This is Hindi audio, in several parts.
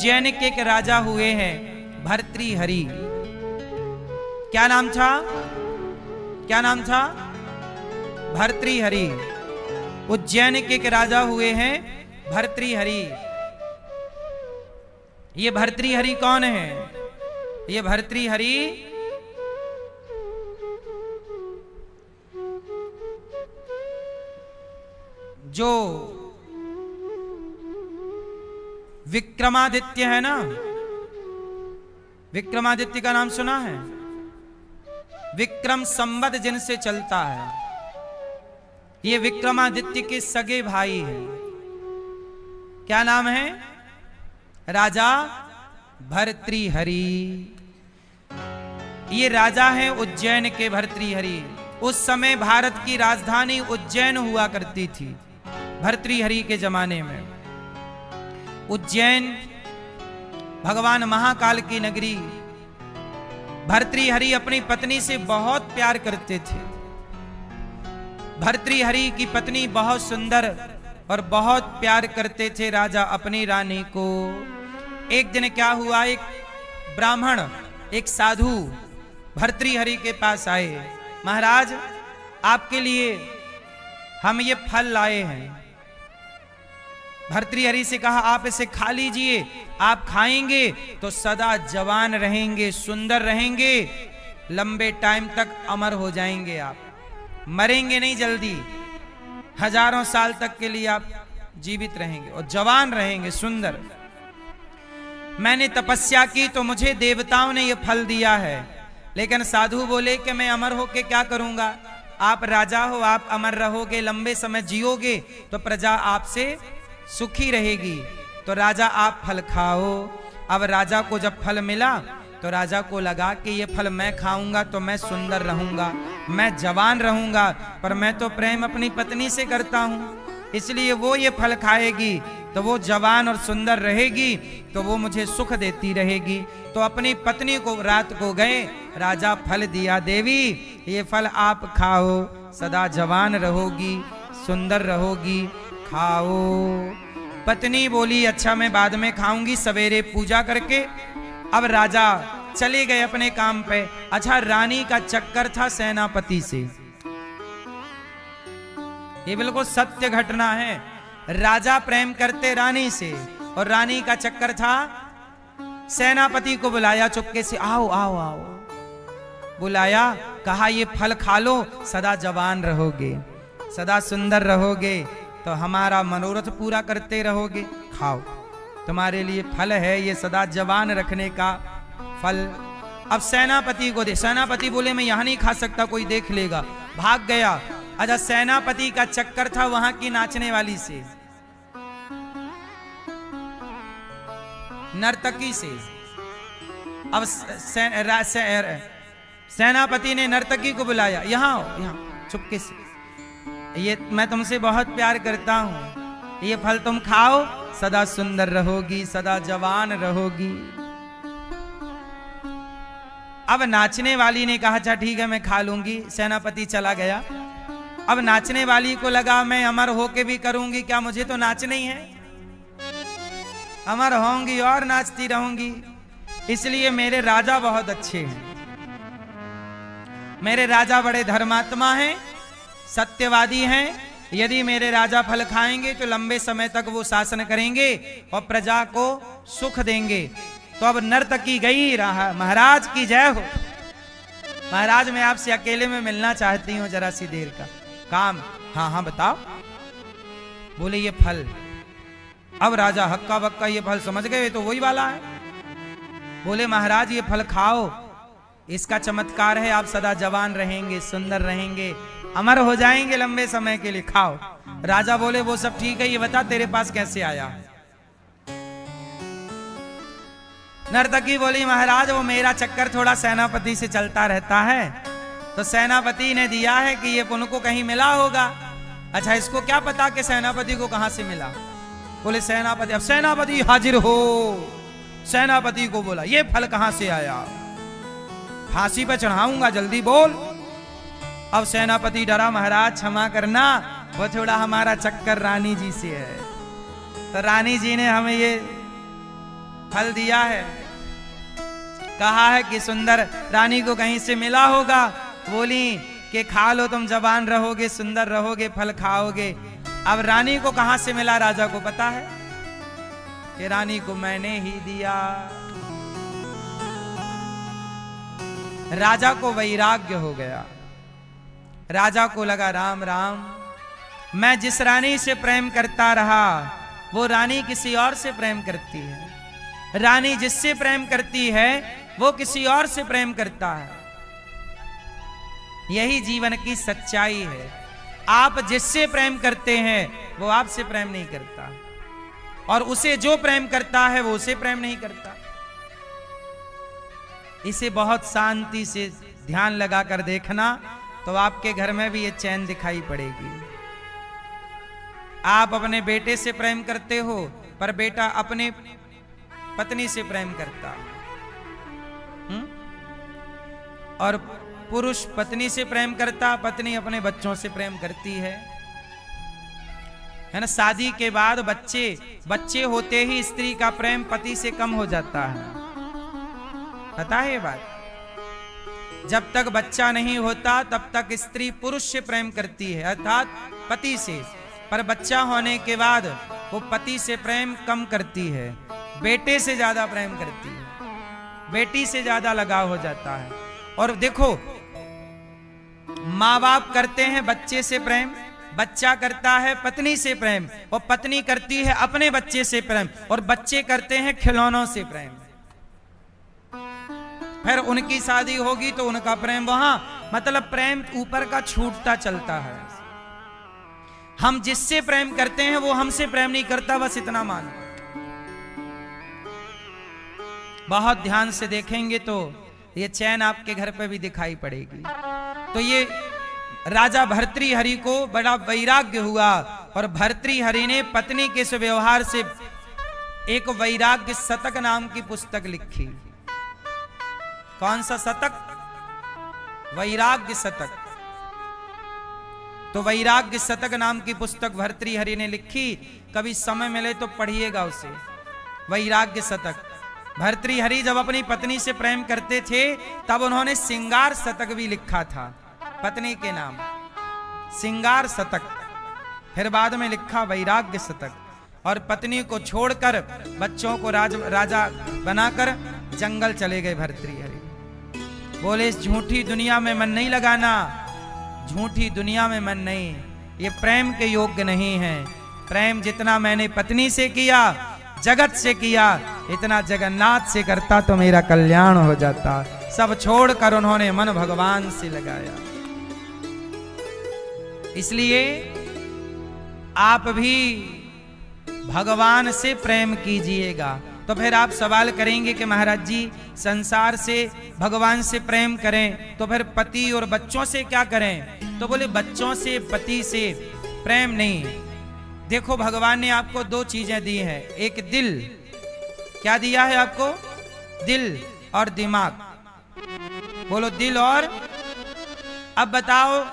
उज्जैन के एक राजा हुए हैं भर्तृहरि। क्या नाम था? क्या नाम था? भर्तृहरि। उज्जैन के एक राजा हुए हैं भर्तृहरि। ये भर्तृहरि कौन है? ये भर्तृहरि जो विक्रमादित्य है ना, विक्रमादित्य का नाम सुना है? विक्रम संवत जिनसे चलता है, ये विक्रमादित्य के सगे भाई हैं। क्या नाम है? राजा भर्तृहरि। ये राजा हैं उज्जैन के भर्तृहरि। उस समय भारत की राजधानी उज्जैन हुआ करती थी भर्तृहरि के जमाने में। उज्जैन भगवान महाकाल की नगरी। भर्तृहरि अपनी पत्नी से बहुत प्यार करते थे। भर्तृहरि की पत्नी बहुत सुंदर और बहुत प्यार करते थे राजा अपनी रानी को। एक दिन क्या हुआ, एक ब्राह्मण, एक साधु भर्तृहरि के पास आए। महाराज, आपके लिए हम ये फल लाए हैं। भर्तृहरि से कहा, आप इसे खा लीजिए, आप खाएंगे तो सदा जवान रहेंगे, सुंदर रहेंगे, लंबे टाइम तक अमर हो जाएंगे, आप मरेंगे नहीं जल्दी, हजारों साल तक के लिए आप जीवित रहेंगे और जवान रहेंगे, सुंदर। मैंने तपस्या की तो मुझे देवताओं ने यह फल दिया है, लेकिन साधु बोले कि मैं अमर होके क्या करूंगा? आप राजा हो, आप अमर रहोगे, लंबे समय जियोगे तो प्रजा आपसे सुखी रहेगी, तो राजा आप फल खाओ। अब राजा को जब फल मिला तो राजा को लगा कि ये फल मैं खाऊंगा तो मैं सुंदर रहूंगा, मैं जवान रहूंगा, पर मैं तो प्रेम अपनी पत्नी से करता हूं, इसलिए वो ये फल खाएगी तो वो जवान और सुंदर रहेगी, तो वो मुझे सुख देती रहेगी। तो अपनी पत्नी को रात को गए, राजा फल दिया, देवी ये फल आप खाओ, सदा जवान रहोगी, सुंदर रहोगी, खाओ। पत्नी बोली, अच्छा मैं बाद में खाऊंगी, सवेरे पूजा करके। अब राजा चले गए अपने काम पे। अच्छा, रानी का चक्कर था सेनापति से, ये बिल्कुल सत्य घटना है। राजा प्रेम करते रानी से और रानी का चक्कर था। सेनापति को बुलाया चुपके से, आओ आओ आओ, बुलाया, कहा ये फल खा लो, सदा जवान रहोगे, सदा सुंदर रहोगे, तो हमारा मनोरथ पूरा करते रहोगे, खाओ, तुम्हारे लिए फल है ये सदा जवान रखने का फल। अब सेनापति को दे। सेनापति बोले मैं यहां नहीं खा सकता, कोई देख लेगा, भाग गया। अच्छा, सेनापति का चक्कर था वहां की नाचने वाली से, नर्तकी से। अब सेनापति ने नर्तकी को बुलाया, यहां आओ, यहां चुपके से, ये मैं तुमसे बहुत प्यार करता हूं, ये फल तुम खाओ, सदा सुंदर रहोगी, सदा जवान रहोगी। अब नाचने वाली ने कहा, अच्छा ठीक है मैं खा लूंगी। सेनापति चला गया। अब नाचने वाली को लगा मैं अमर होके भी करूंगी क्या, मुझे तो नाचना ही है, अमर होंगी और नाचती रहूंगी, इसलिए मेरे राजा बहुत अच्छे हैं, मेरे राजा बड़े धर्मात्मा हैं, सत्यवादी हैं। यदि मेरे राजा फल खाएंगे तो लंबे समय तक वो शासन करेंगे और प्रजा को सुख देंगे। तो अब नर्तकी गई, रहा महाराज की जय हो। महाराज मैं आपसे अकेले में मिलना चाहती हूँ, जरा सी देर का काम। हाँ हाँ बताओ। बोले ये फल। अब राजा हक्का बक्का ये फल समझ गए, तो वही वाला है। बोले महाराज ये फल खाओ, इसका चमत्कार है आप सदा जवान रहेंगे, सुंदर रहेंगे, अमर हो जाएंगे लंबे समय के लिए, खाओ। राजा बोले वो सब ठीक है, ये बता तेरे पास कैसे आया? नर्तकी बोली महाराज वो मेरा चक्कर थोड़ा सेनापति से चलता रहता है, तो सेनापति ने दिया है कि ये उनको कहीं मिला होगा। अच्छा, इसको क्या पता कि सेनापति को कहां से मिला? बोले सेनापति, अब सेनापति हाजिर हो। सेनापति को बोला ये फल कहां से आया, फांसी पे चढ़ाऊंगा, जल्दी बोल। अब सेनापति डरा, महाराज क्षमा करना, वो थोड़ा हमारा चक्कर रानी जी से है, तो रानी जी ने हमें ये फल दिया है, कहा है कि सुंदर रानी को कहीं से मिला होगा, बोली कि खा लो तुम जवान रहोगे, सुंदर रहोगे, फल खाओगे। अब रानी को कहां से मिला राजा को पता है कि रानी को मैंने ही दिया। राजा को वैराग्य हो गया, राजा को लगा राम राम, मैं जिस रानी से प्रेम करता रहा वो रानी किसी और से प्रेम करती है, रानी जिससे प्रेम करती है वो किसी और से प्रेम करता है। यही जीवन की सच्चाई है। आप जिससे प्रेम करते हैं वो आपसे प्रेम नहीं करता, और उसे जो प्रेम करता है वो उसे प्रेम नहीं करता। इसे बहुत शांति से ध्यान लगाकर देखना तो आपके घर में भी ये चैन दिखाई पड़ेगी। आप अपने बेटे से प्रेम करते हो पर बेटा अपने पत्नी से प्रेम करता, और पुरुष पत्नी से प्रेम करता, पत्नी अपने बच्चों से प्रेम करती है ना। शादी के बाद बच्चे होते ही स्त्री का प्रेम पति से कम हो जाता है, पता है ये बात। जब तक बच्चा नहीं होता तब तक स्त्री पुरुष से प्रेम करती है, अर्थात पति से, पर बच्चा होने के बाद वो पति से प्रेम कम करती है, बेटे से ज्यादा प्रेम करती है, बेटी से ज्यादा लगाव हो जाता है। और देखो, माँ बाप करते हैं बच्चे से प्रेम, बच्चा करता है पत्नी से प्रेम, और पत्नी करती है अपने बच्चे से प्रेम, और बच्चे करते हैं खिलौनों से प्रेम। फिर उनकी शादी होगी तो उनका प्रेम वहां, मतलब प्रेम ऊपर का छूटता चलता है। हम जिससे प्रेम करते हैं वो हमसे प्रेम नहीं करता, बस इतना मान। बहुत ध्यान से देखेंगे तो ये चैन आपके घर पे भी दिखाई पड़ेगी। तो ये राजा भर्तृहरि को बड़ा वैराग्य हुआ, और भर्तृहरि ने पत्नी के इस व्यवहार से एक वैराग्य शतक नाम की पुस्तक लिखी। कौन सा शतक? वैराग्य शतक। तो वैराग्य शतक नाम की पुस्तक भर्तृहरि ने लिखी, कभी समय मिले तो पढ़िएगा उसे। वैराग्य शतक। भर्तृहरि जब अपनी पत्नी से प्रेम करते थे तब उन्होंने सिंगार शतक भी लिखा था, पत्नी के नाम, सिंगार शतक। फिर बाद में लिखा वैराग्य शतक। और पत्नी को छोड़कर बच्चों को राजा बनाकर जंगल चले गए भर्तृहरि। बोले इस झूठी दुनिया में मन नहीं लगाना, झूठी दुनिया में मन नहीं, ये प्रेम के योग्य नहीं है। प्रेम जितना मैंने पत्नी से किया, जगत से किया, इतना जगन्नाथ से करता तो मेरा कल्याण हो जाता। सब छोड़कर उन्होंने मन भगवान से लगाया। इसलिए आप भी भगवान से प्रेम कीजिएगा। तो फिर आप सवाल करेंगे कि महाराज जी संसार से भगवान से प्रेम करें तो फिर पति और बच्चों से क्या करें? तो बोले बच्चों से पति से प्रेम नहीं। देखो भगवान ने आपको दो चीजें दी हैं, एक दिल, क्या दिया है आपको? दिल और दिमाग। बोलो दिल और, अब बताओ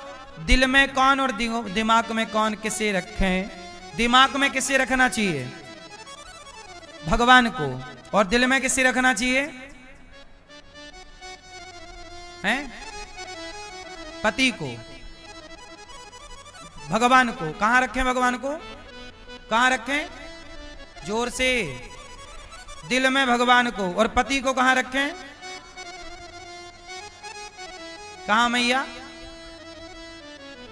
दिल में कौन और दिमाग में कौन किसे रखें? दिमाग में किसे रखना चाहिए? भगवान को। और दिल में किसे रखना चाहिए? हैं? पति को, भगवान को। कहां रखें भगवान को? कहां रखें? जोर से। दिल में भगवान को। और पति को कहां रखें? कहां मैया?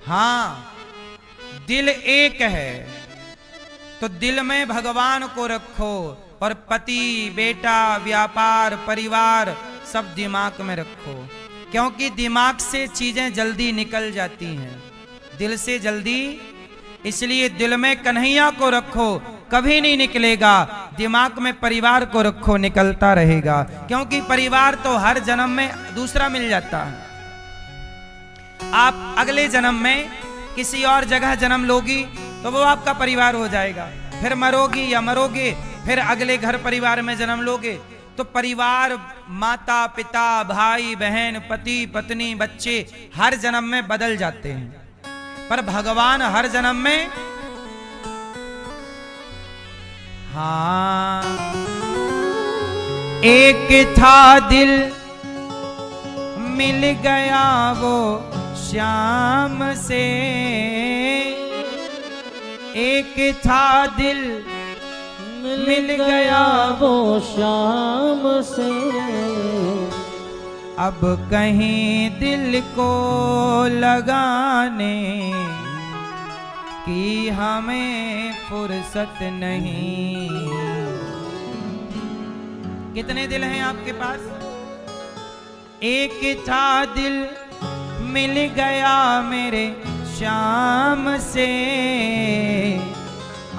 हाँ, दिल एक है तो दिल में भगवान को रखो, और पति, बेटा, व्यापार, परिवार सब दिमाग में रखो। क्योंकि दिमाग से चीजें जल्दी निकल जाती हैं, दिल से जल्दी। इसलिए दिल में कन्हैया को रखो, कभी नहीं निकलेगा। दिमाग में परिवार को रखो, निकलता रहेगा। क्योंकि परिवार तो हर जन्म में दूसरा मिल जाता है। आप अगले जन्म में किसी और जगह जन्म लोगी तो वो आपका परिवार हो जाएगा। फिर मरोगी या मरोगे, फिर अगले घर परिवार में जन्म लोगे। तो परिवार, माता पिता, भाई बहन, पति पत्नी, बच्चे हर जन्म में बदल जाते हैं, पर भगवान हर जन्म में, हाँ एक था दिल मिल गया वो श्याम से, एक था दिल मिल गया वो श्याम से। अब कहीं दिल को लगाने की हमें फुर्सत नहीं। कितने दिल हैं आपके पास? एक था दिल मिल गया मेरे श्याम से,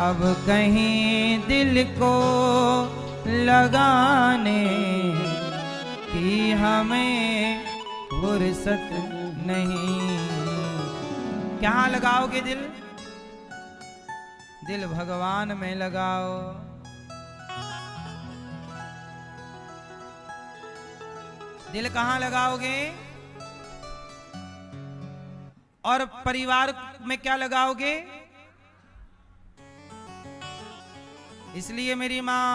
अब कहीं दिल को लगाने की हमें फुर्सत नहीं। कहाँ लगाओगे दिल? दिल भगवान में लगाओ। दिल कहाँ लगाओगे? और परिवार में क्या लगाओगे? इसलिए मेरी मां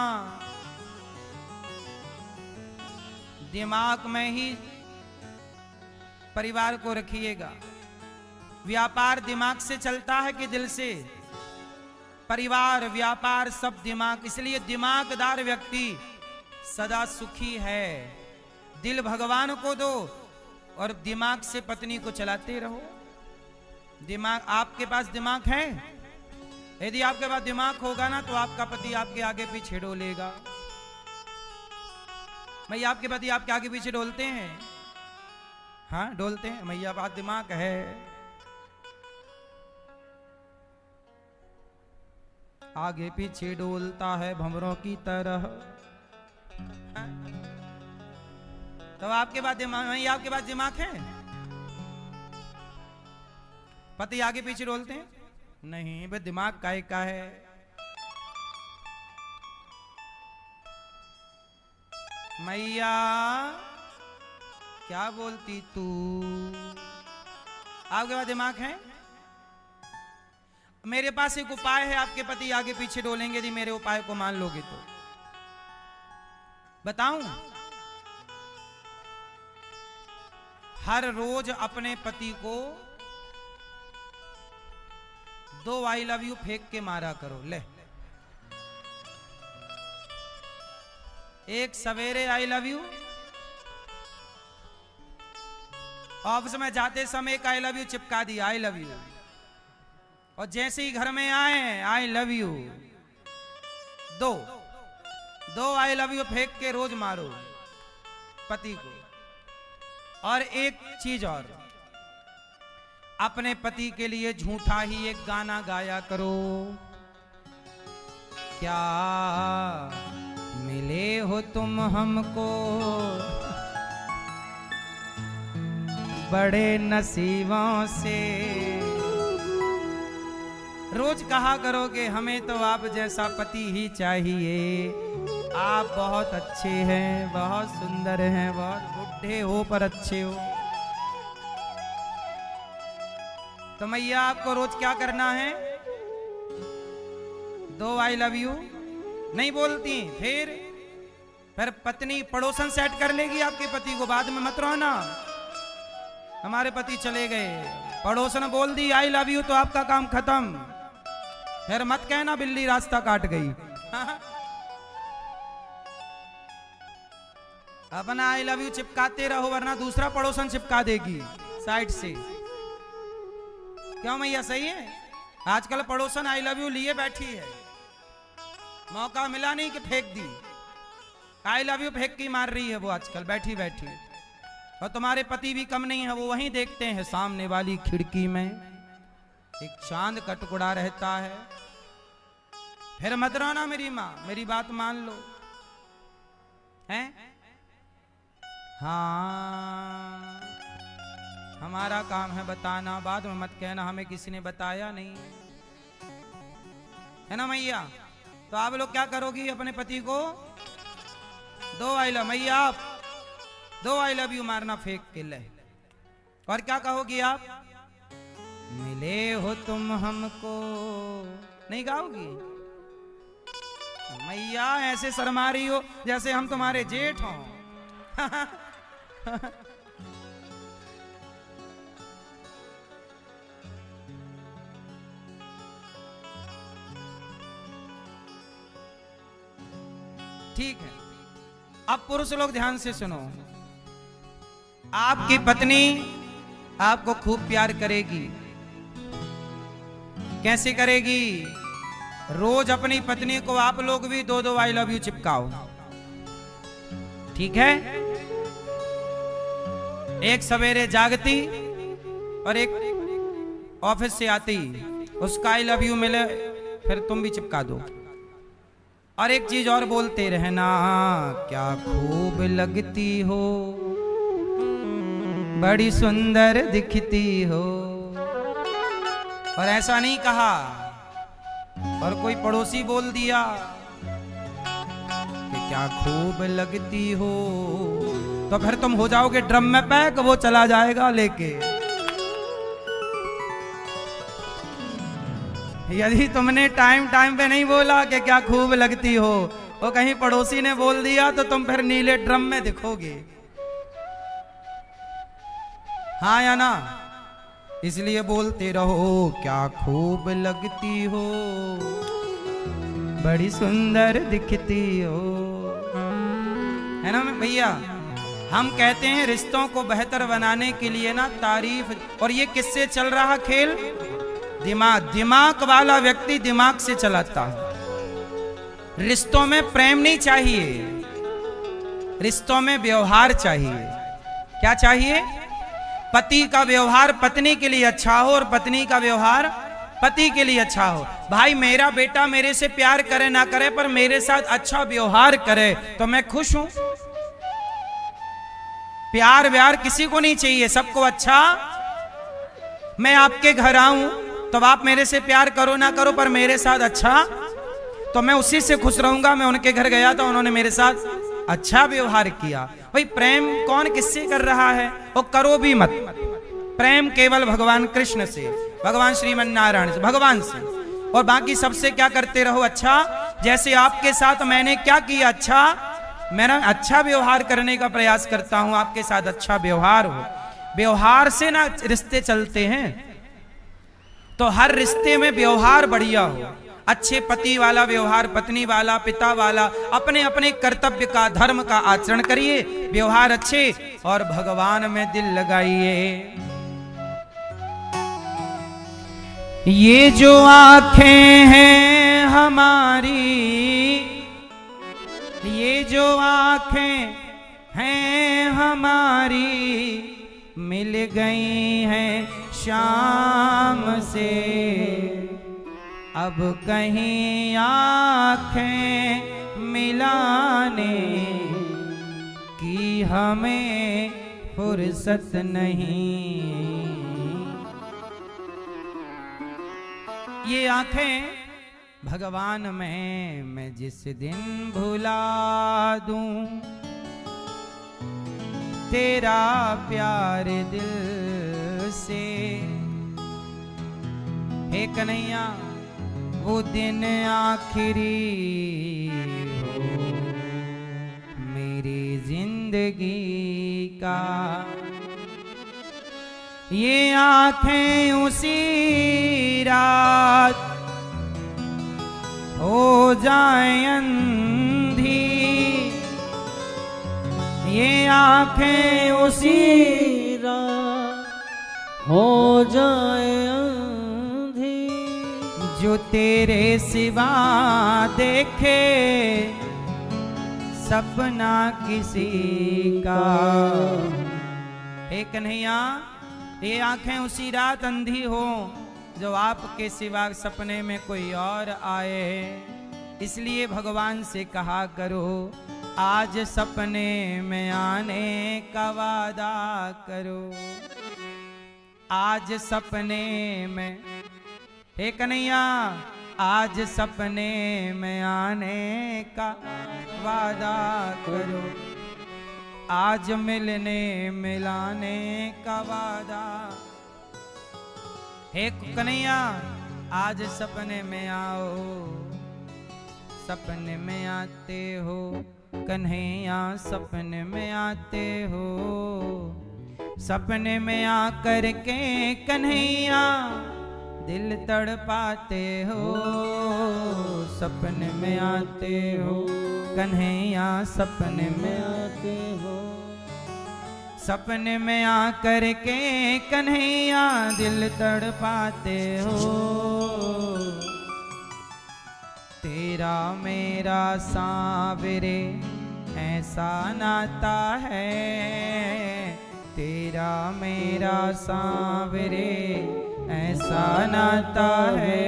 दिमाग में ही परिवार को रखिएगा। व्यापार दिमाग से चलता है कि दिल से? परिवार व्यापार सब दिमाग। इसलिए दिमागदार व्यक्ति सदा सुखी है। दिल भगवान को दो और दिमाग से पत्नी को चलाते रहो। दिमाग, आपके पास दिमाग है? यदि आपके पास दिमाग होगा ना तो आपका पति आपके आगे पीछे डोलेगा। मैया आपके पति आपके आगे पीछे डोलते हैं? हाँ डोलते हैं। मैया बात दिमाग है। आगे पीछे डोलता है भंवरों की तरह। हाँ? तो आपके पास दिमाग, मैया आपके पास दिमाग है? पति आगे पीछे डोलते हैं? नहीं बे, दिमाग काय का है। मैया क्या बोलती तू? आपके पास दिमाग है? मेरे पास एक उपाय है, आपके पति आगे पीछे डोलेंगे यदि मेरे उपाय को मान लोगे तो। बताऊं? हर रोज अपने पति को 2 आई लव यू फेंक के मारा करो। ले, एक सवेरे आई लव यू, ऑफिस में जाते समय एक आई लव यू चिपका दिया, आई लव यू। और जैसे ही घर में आए आई लव यू। दो आई लव यू फेंक के रोज मारो पति को। और एक चीज और, अपने पति के लिए झूठा ही एक गाना गाया करो। क्या मिले हो तुम हमको बड़े नसीबों से। रोज कहा करोगे हमें तो आप जैसा पति ही चाहिए। आप बहुत अच्छे हैं, बहुत सुंदर हैं, बहुत बुढ़े हो पर अच्छे हो। तो मैया आपको रोज क्या करना है? 2 आई लव यू नहीं बोलती, फिर पत्नी पड़ोसन सेट कर लेगी आपके पति को। बाद में मत रोना हमारे पति चले गए, पड़ोसन बोल दी आई लव यू तो आपका काम खत्म। फिर मत कहना बिल्ली रास्ता काट गई। अपना आई लव यू चिपकाते रहो, वरना दूसरा पड़ोसन चिपका देगी साइड से। क्यों मैया सही है? आजकल पड़ोसन आई लव यू लिए बैठी है, मौका मिला नहीं कि फेंक दी। आई लव यू फेंक के मार रही है वो आजकल बैठी बैठी। और तुम्हारे पति भी कम नहीं है, वो वहीं देखते हैं सामने वाली खिड़की में एक चांद का टुकड़ा रहता है। फिर मत रोना मेरी माँ, मेरी बात मान लो। हैं? हाँ हमारा काम है बताना, बाद में मत कहना हमें किसी ने बताया नहीं, है ना मैया? तो आप लोग क्या करोगी अपने पति को? 2 आई लव, मैया आप 2 आई लव यू मारना फेंक के ले। और क्या कहोगी आप? मिले हो तुम हमको, नहीं गाओगी? मैया ऐसे शर्मा रही हो जैसे हम तुम्हारे जेठ हों। ठीक है, अब पुरुष लोग ध्यान से सुनो। आपकी पत्नी आपको खूब प्यार करेगी। कैसे करेगी? रोज अपनी पत्नी को आप लोग भी 2-2 आई लव यू चिपकाओ। ठीक है? एक सवेरे जागती और एक ऑफिस से आती, उसका आई लव यू मिले फिर तुम भी चिपका दो। और एक चीज और बोलते रहना, क्या खूब लगती हो, बड़ी सुंदर दिखती हो। और ऐसा नहीं कहा और कोई पड़ोसी बोल दिया कि क्या खूब लगती हो, तो फिर तुम हो जाओगे ड्रम में पैक, वो चला जाएगा लेके। यदि तुमने टाइम पे नहीं बोला कि क्या खूब लगती हो, वो कहीं पड़ोसी ने बोल दिया तो तुम फिर नीले ड्रम में दिखोगे। हाँ या ना? इसलिए बोलते रहो, क्या खूब लगती हो, बड़ी सुंदर दिखती हो। है ना भैया? हम कहते हैं रिश्तों को बेहतर बनाने के लिए ना तारीफ। और ये किससे चल रहा खेल? दिमाग वाला व्यक्ति दिमाग से चलाता है। रिश्तों में प्रेम नहीं चाहिए, रिश्तों में व्यवहार चाहिए। क्या चाहिए? पति का व्यवहार पत्नी के लिए अच्छा हो और पत्नी का व्यवहार पति के लिए अच्छा हो। भाई मेरा बेटा मेरे से प्यार करे ना करे पर मेरे साथ अच्छा व्यवहार करे तो मैं खुश हूं। प्यार व्यार किसी को नहीं चाहिए, सबको अच्छा। मैं आपके घर आऊं तो आप मेरे से प्यार करो ना करो पर मेरे साथ अच्छा, तो मैं उसी से खुश रहूंगा। मैं उनके घर गया था, उन्होंने मेरे साथ अच्छा व्यवहार किया। भाई प्रेम कौन किससे कर रहा है? वो करो भी मत। प्रेम केवल भगवान कृष्ण से, भगवान श्रीमन नारायण से, भगवान से। और बाकी सबसे क्या करते रहो? अच्छा। जैसे आपके साथ मैंने क्या किया? अच्छा, मैं अच्छा व्यवहार करने का प्रयास करता हूं, आपके साथ अच्छा व्यवहार हो। व्यवहार से ना रिश्ते चलते हैं, तो हर रिश्ते में व्यवहार बढ़िया हो। अच्छे पति वाला व्यवहार, पत्नी वाला, पिता वाला, अपने अपने कर्तव्य का, धर्म का आचरण करिए, व्यवहार अच्छे, और भगवान में दिल लगाइए। ये जो आंखें हैं हमारी, ये जो आंखें हैं हमारी, मिल गई हैं शाम से। अब कहीं आंखें मिलाने की हमें फुर्सत नहीं। ये आंखें भगवान में मैं जिस दिन भुला दूं, तेरा प्यार दिल से। हे कन्हैया वो दिन आखिरी हो मेरी जिंदगी का। ये आंखें उसी रात हो जाए अंधी, ये आंखें उसी रात हो जाए अंधी, जो तेरे सिवा देखे सपना किसी का। हे कन्हैया ये आंखें उसी रात अंधी हो जो आपके सिवा सपने में कोई और आए। इसलिए भगवान से कहा करो, आज सपने में आने का वादा करो। आज सपने में, हे कन्हैया आज सपने में आने का वादा करो। आज मिलने मिलाने का वादा। हे कन्हैया आज सपने में आओ, सपने में आते हो कन्हैया, सपने में आते हो। सपने में आकर के कन्हैया दिल तड़पाते हो। सपने में आते हो कन्हैया, सपने में आते हो। सपने में आकर के कन्हैया दिल तड़पाते हो। तेरा मेरा सांवरे ऐसा नाता है, तेरा मेरा सांवरे ऐसा नाता है।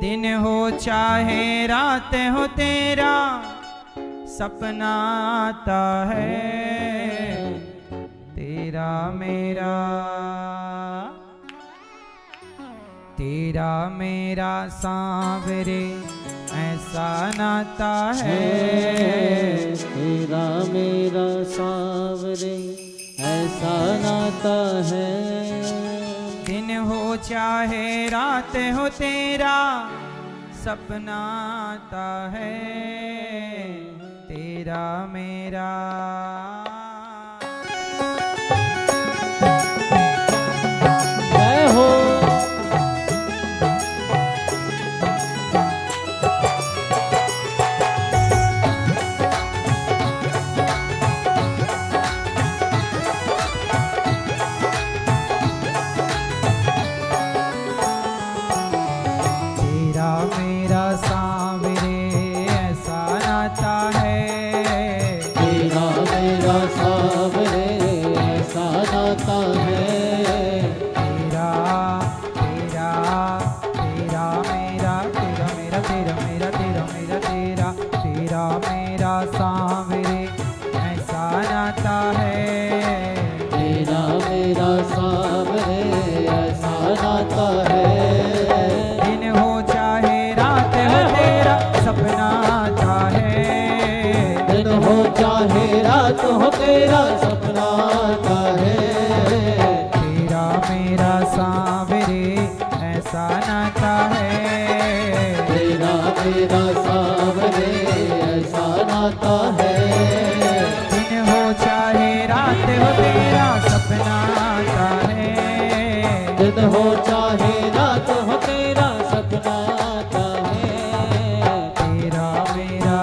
दिन हो चाहे रात हो तेरा सपना आता है। तेरा मेरा, तेरा मेरा सांवरे ऐसा नाता है। तेरा मेरा सांवरे ऐसा नाता है। दिन हो चाहे रात हो तेरा सपना आता है। तेरा मेरा। जय हो। तो हो तेरा सपना आता है। तेरा मेरा सांवरे ऐसा नाता है। तेरा मेरा सांवरे ऐसा नाता है। दिन हो चाहे रात हो तेरा सपना आता है। दिन हो चाहे रात हो तेरा सपना आता है। तेरा मेरा।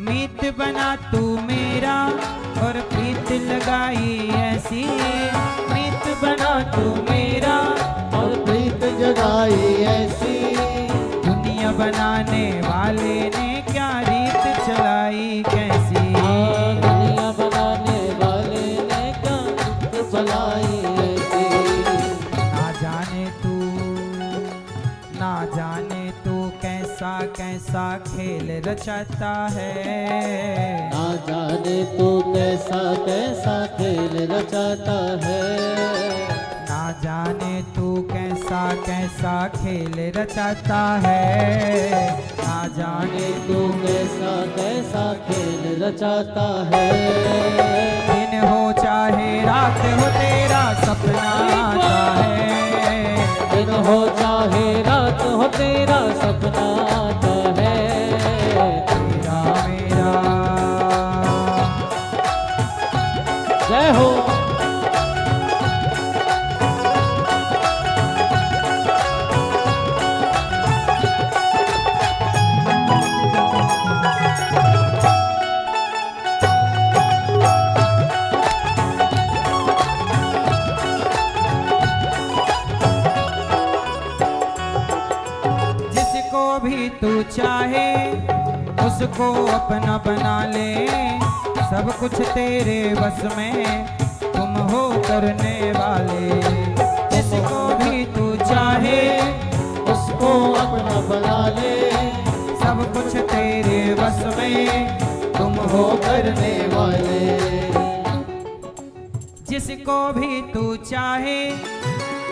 मीत बना तू मेरा और प्रीत लगाई ऐसी। मीत बना तू मेरा और प्रीत जगाई ऐसी। दुनिया बनाने वाले ने क्या रीत चलाई कैसी। दुनिया बनाने वाले ने क्या रीत चलाई ऐसी। ना जाने तू, ना जाने तू कैसा कैसा खेल रचाता है। ना जाने तू कैसा कैसा खेल रचाता है। ना जाने तू कैसा कैसा खेल रचाता है। ना जाने तू कैसा कैसा खेल रचाता है। दिन हो चाहे रात हो तेरा सपना आता है। दिन हो चाहे रात हो तेरा सपना आता है। तेरा मेरा। जय हो। भी तू चाहे उसको अपना बना ले। सब कुछ तेरे बस में तुम हो करने वाले। जिसको भी तू चाहे उसको अपना बना ले। सब कुछ तेरे बस में तुम हो करने वाले। जिसको भी तू चाहे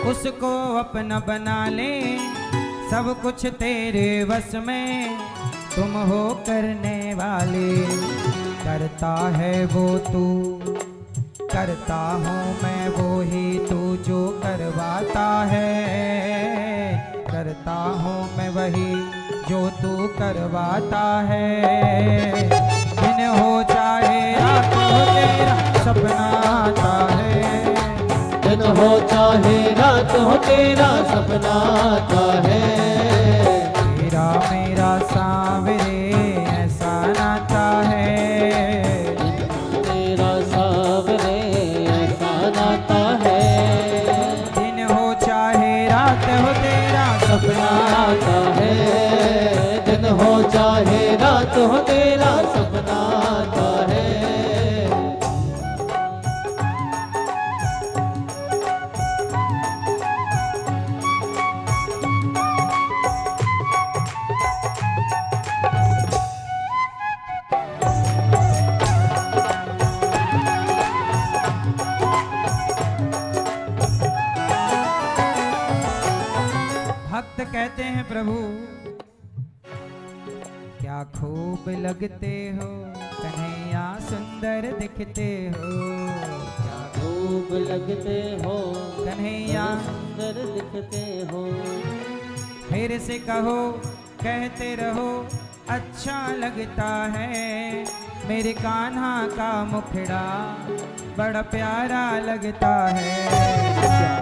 उसको अपना बना ले, सब कुछ तेरे बस में तुम हो करने वाले। करता है वो तू, करता हूँ मैं वो ही तू जो करवाता है, करता हूँ मैं वही जो तू करवाता है। दिन हो चाहे रात हो तेरा सपना आता है, दिन हो चाहे रात हो तेरा सपना आता है। तेरा मेरा सांवरे ऐसा नाता है, तेरा सांवरे ऐसा नाता है। दिन हो चाहे रात हो तेरा सपना आता है, दिन हो चाहे रात हो तेरा सपना आता है। भक्त कहते हैं प्रभु क्या खूब लगते हो कन्हैया, सुंदर दिखते हो, क्या खूब लगते हो कन्हैया, सुंदर दिखते हो। फिर से कहो कहते रहो अच्छा लगता है, मेरे कान्हा का मुखड़ा बड़ा प्यारा लगता है।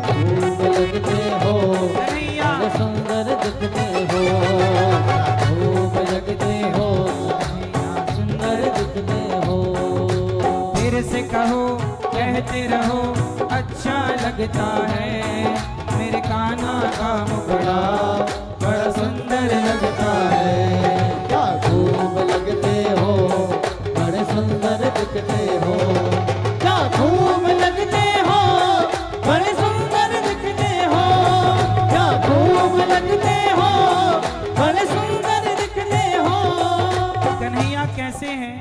खूब लगते हो कन्हैया सुंदर दिखते हो, खूब लगते हो सुंदर दिखते हो। फिर से कहो कहते रहो अच्छा लगता है, मेरे कान्हा का मुखड़ा बड़ा सुंदर लगता है। क्या खूब लगते हो बड़े सुंदर दिखते हो, क्या खूब लगते हो बड़े सुंदर दिखते हो, क्या खूब लगते हो बड़े सुंदर दिखते हो। कन्हैया कैसे हैं?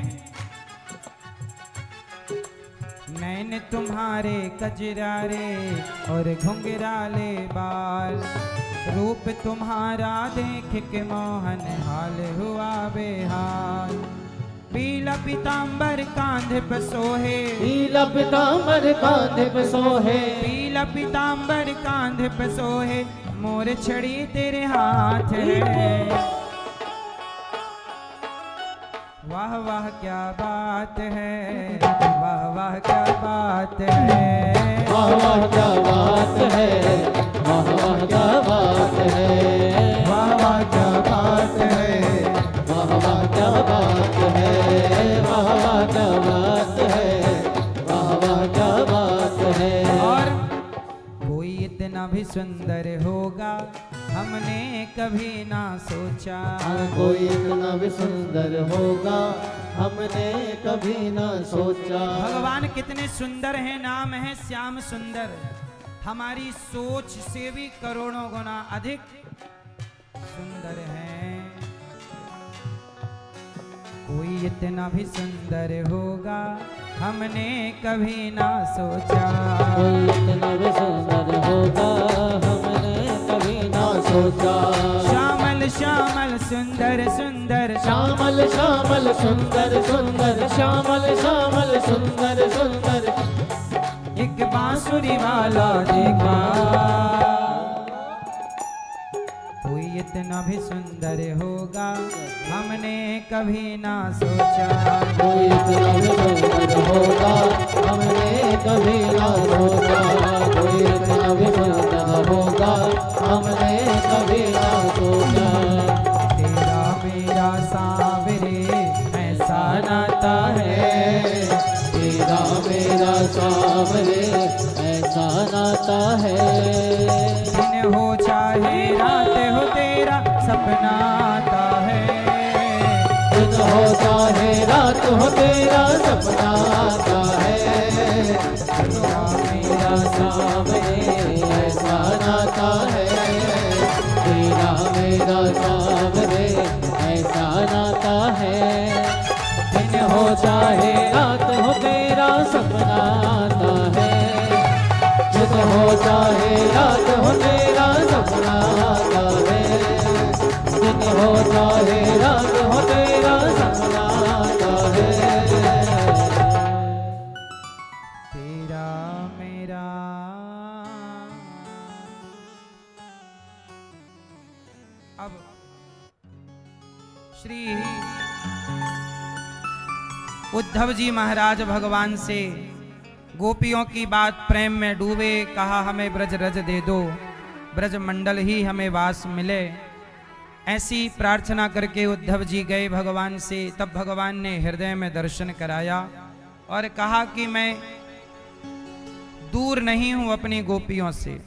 नैन तुम्हारे कजरारे और घुंघराले बाल, रूप तुम्हारा देख के मोहन हाल हुआ बेहाल। पीला पीतांबर कांधे पे सोहे, पीला पीतांबर कांधे पे सोहे, पीला पीतांबर कांधे पे सोहे, मोर छड़ी तेरे हाथ है। वाह वाह क्या बात है, वाह वाह क्या बात है, वाह वाह क्या बात है, वाह वाह क्या बात है, वाह वाह क्या बात है, वाह वाह क्या बात है, वाह वाह क्या बात है, वाह वाह क्या बात है। और कोई इतना भी सुंदर होगा हमने कभी ना सोचा, कोई इतना भी सुंदर होगा हमने कभी ना सोचा। भगवान कितने सुंदर हैं, नाम है श्याम सुंदर, हमारी सोच से भी करोड़ों गुना अधिक सुंदर हैं। कोई इतना भी सुंदर होगा हमने कभी ना सोचा, कोई इतना भी सुंदर होगा हमने कभी ना सोचा। श्यामल श्यामल सुंदर सुंदर, श्यामल श्यामल सुंदर सुंदर, श्यामल श्यामल सुंदर सुंदर, एक बांसुरी वाला देखा। कोई इतना भी सुंदर होगा हमने कभी ना सोचा, कोई इतना भी सुंदर होगा हमने कभी ना सोचा, कोई इतना भी सुंदर होगा हमने कभी ना सोचा। तेरा मेरा सांवरे ऐसा नाता है, तेरा मेरा सांवरे ऐसा नाता है। दिन हो चाहे रात हो तेरा सपना आता है, दिन हो चाहे रात हो तेरा सपना आता है। तेरा मेरा सांवरे ऐसा नाता है, तेरा मेरा सांवरे ऐसा नाता है। दिन हो चाहे रात हो तेरा सपना आता है, अब श्री उद्धव जी महाराज भगवान से गोपियों की बात प्रेम में डूबे, कहा हमें ब्रज रज दे दो, ब्रज मंडल ही हमें वास मिले। ऐसी प्रार्थना करके उद्धव जी गए भगवान से। तब भगवान ने हृदय में दर्शन कराया और कहा कि मैं दूर नहीं हूं अपनी गोपियों से।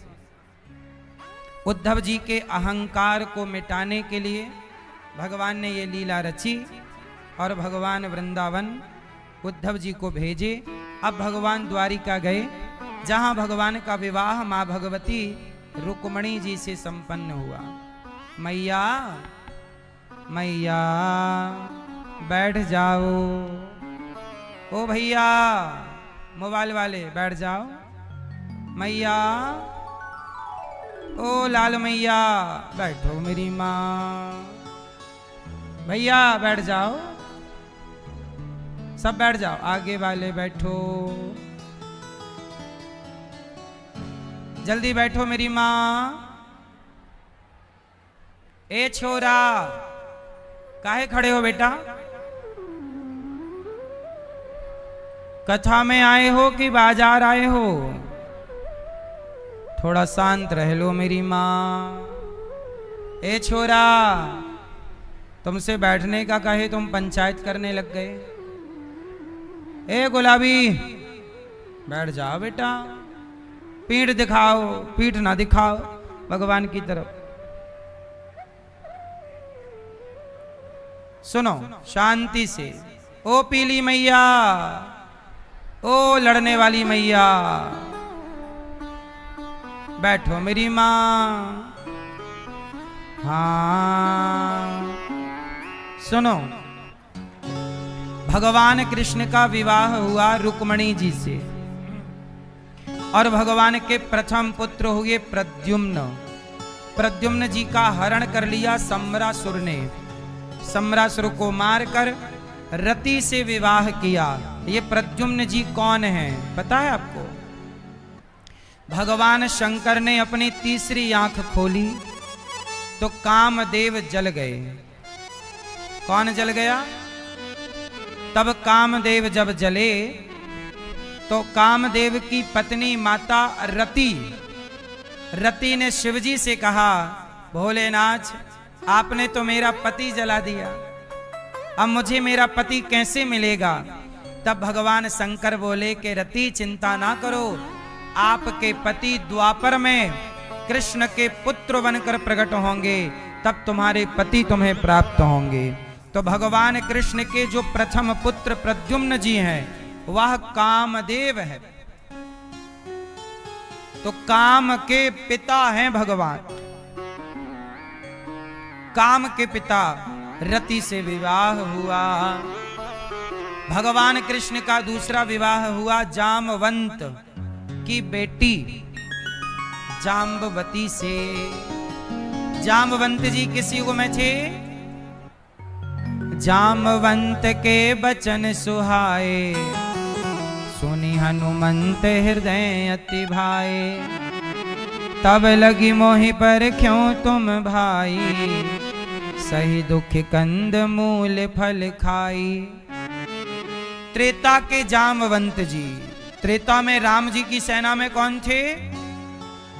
उद्धव जी के अहंकार को मिटाने के लिए भगवान ने ये लीला रची और भगवान वृंदावन उद्धव जी को भेजे। अब भगवान द्वारिका गए, जहां भगवान का विवाह मां भगवती रुक्मणी जी से संपन्न हुआ। मैया मैया बैठ जाओ, ओ भैया मोबाइल वाले बैठ जाओ, मैया ओ लाल मैया बैठो मेरी माँ, भैया बैठ जाओ, सब बैठ जाओ, आगे वाले बैठो, जल्दी बैठो मेरी माँ। ए छोरा काहे खड़े हो बेटा, कथा में आए हो कि बाजार आए हो? थोड़ा शांत रह लो मेरी माँ। ए छोरा तुमसे बैठने का कहे तुम पंचायत करने लग गए। ए गुलाबी बैठ जाओ बेटा, पीठ दिखाओ, पीठ ना दिखाओ भगवान की तरफ। सुनो शांति से। ओ पीली मैया, ओ लड़ने वाली मैया बैठो मेरी माँ। हाँ सुनो, भगवान कृष्ण का विवाह हुआ रुक्मणी जी से और भगवान के प्रथम पुत्र हुए प्रद्युम्न। प्रद्युम्न जी का हरण कर लिया सम्रासुर ने। सम्रासुर को मारकर रति से विवाह किया। ये प्रद्युम्न जी कौन है पता है आपको? भगवान शंकर ने अपनी तीसरी आंख खोली तो कामदेव जल गए। कौन जल गया? तब कामदेव जब जले तो कामदेव की पत्नी माता रति ने शिवजी से कहा, भोलेनाथ आपने तो मेरा पति जला दिया, अब मुझे मेरा पति कैसे मिलेगा? तब भगवान शंकर बोले कि रति चिंता ना करो, आपके पति द्वापर में कृष्ण के पुत्र बनकर प्रकट होंगे, तब तुम्हारे पति तुम्हें प्राप्त होंगे। तो भगवान कृष्ण के जो प्रथम पुत्र प्रद्युम्न जी हैं वह कामदेव है। तो काम के पिता हैं भगवान। काम के पिता रति से विवाह हुआ। भगवान कृष्ण का दूसरा विवाह हुआ जामवंत की बेटी जाम्बवती से। जामवंत जी किस युग में थे? जामवंत के बचन सुहाए, सुनी हनुमंत हृदय अति भाए, तब लगी मोहि पर क्यों तुम भाई, सही दुख कंद मूल फल खाई। त्रेता के जामवंत जी। त्रेता में राम जी की सेना में कौन थे?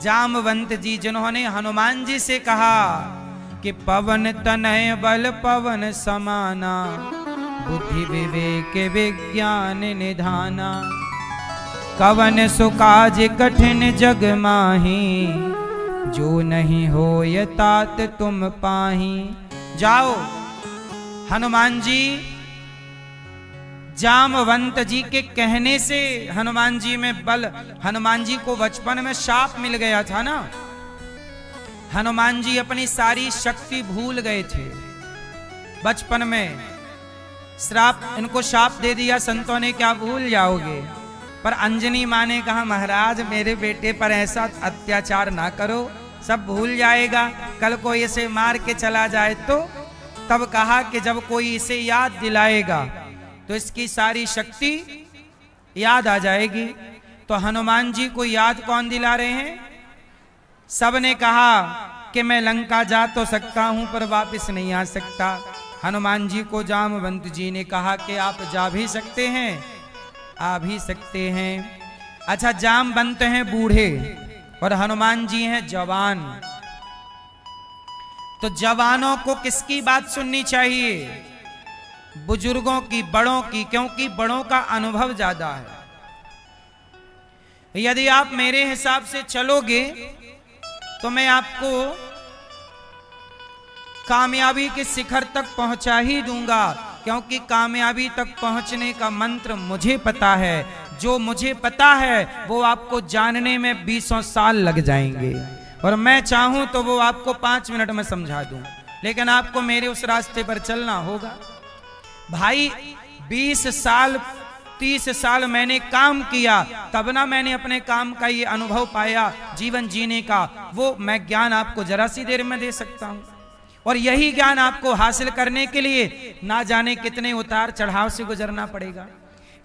जामवंत जी, जिन्होंने हनुमान जी से कहा कि पवन तनय बल पवन समाना, बुद्धि विवेक विज्ञान निधाना, कवन सुकाज कठिन जग माही, जो नहीं होय तात तुम पाही। जाओ हनुमान जी। जामवंत जी के कहने से हनुमान जी में बल, हनुमान जी को बचपन में शाप मिल गया था ना, हनुमान जी अपनी सारी शक्ति भूल गए थे बचपन में। श्राप, इनको शाप दे दिया संतों ने, क्या भूल जाओगे? पर अंजनी माँ ने कहा महाराज मेरे बेटे पर ऐसा अत्याचार ना करो, सब भूल जाएगा, कल को इसे मार के चला जाए तो। तब कहा कि जब कोई इसे याद दिलाएगा तो इसकी सारी शक्ति याद आ जाएगी। तो हनुमान जी को याद कौन दिला रहे हैं? सबने कहा कि मैं लंका जा तो सकता हूं पर वापस नहीं आ सकता। हनुमान जी को जामवंत जी ने कहा कि आप जा भी सकते हैं, आ भी सकते हैं। अच्छा, जामवंत हैं बूढ़े और हनुमान जी हैं जवान, तो जवानों को किसकी बात सुननी चाहिए? बुजुर्गों की, बड़ों की, क्योंकि बड़ों का अनुभव ज्यादा है। यदि आप मेरे हिसाब से चलोगे तो मैं आपको कामयाबी के शिखर तक पहुंचा ही दूंगा, क्योंकि कामयाबी तक पहुंचने का मंत्र मुझे पता है। जो मुझे पता है वो आपको जानने में 20 साल लग जाएंगे, और मैं चाहूं तो वो आपको 5 मिनट में समझा दूं, लेकिन आपको मेरे उस रास्ते पर चलना होगा। भाई 20 साल 30 साल मैंने काम किया, तब ना मैंने अपने काम का ये अनुभव पाया, जीवन जीने का। वो मैं ज्ञान आपको जरा सी देर में दे सकता हूं, और यही ज्ञान आपको हासिल करने के लिए ना जाने कितने उतार चढ़ाव से गुजरना पड़ेगा।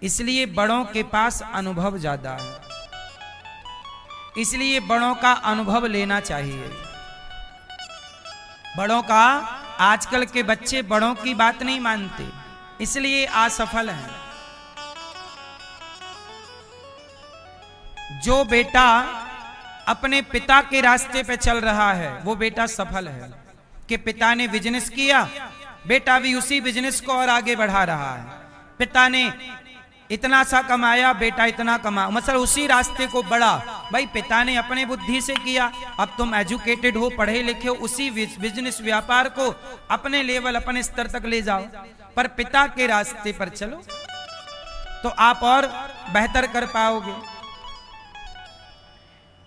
इसलिए बड़ों के पास अनुभव ज्यादा है, इसलिए बड़ों का अनुभव लेना चाहिए। बड़ों का, आजकल के बच्चे बड़ों की बात नहीं मानते, इसलिए असफल हैं। जो बेटा अपने पिता के रास्ते पे चल रहा है वो बेटा सफल है, कि पिता ने बिजनेस किया, बेटा भी उसी बिजनेस को और आगे बढ़ा रहा है। पिता ने इतना सा कमाया, बेटा इतना कमा, मतलब उसी रास्ते को बढ़ा। भाई पिता ने अपने बुद्धि से किया, अब तुम एजुकेटेड हो, पढ़े लिखे हो, उसी बिजनेस व्यापार को अपने लेवल, अपने स्तर तक ले जाओ, पर पिता के रास्ते पर चलो तो आप और बेहतर कर पाओगे।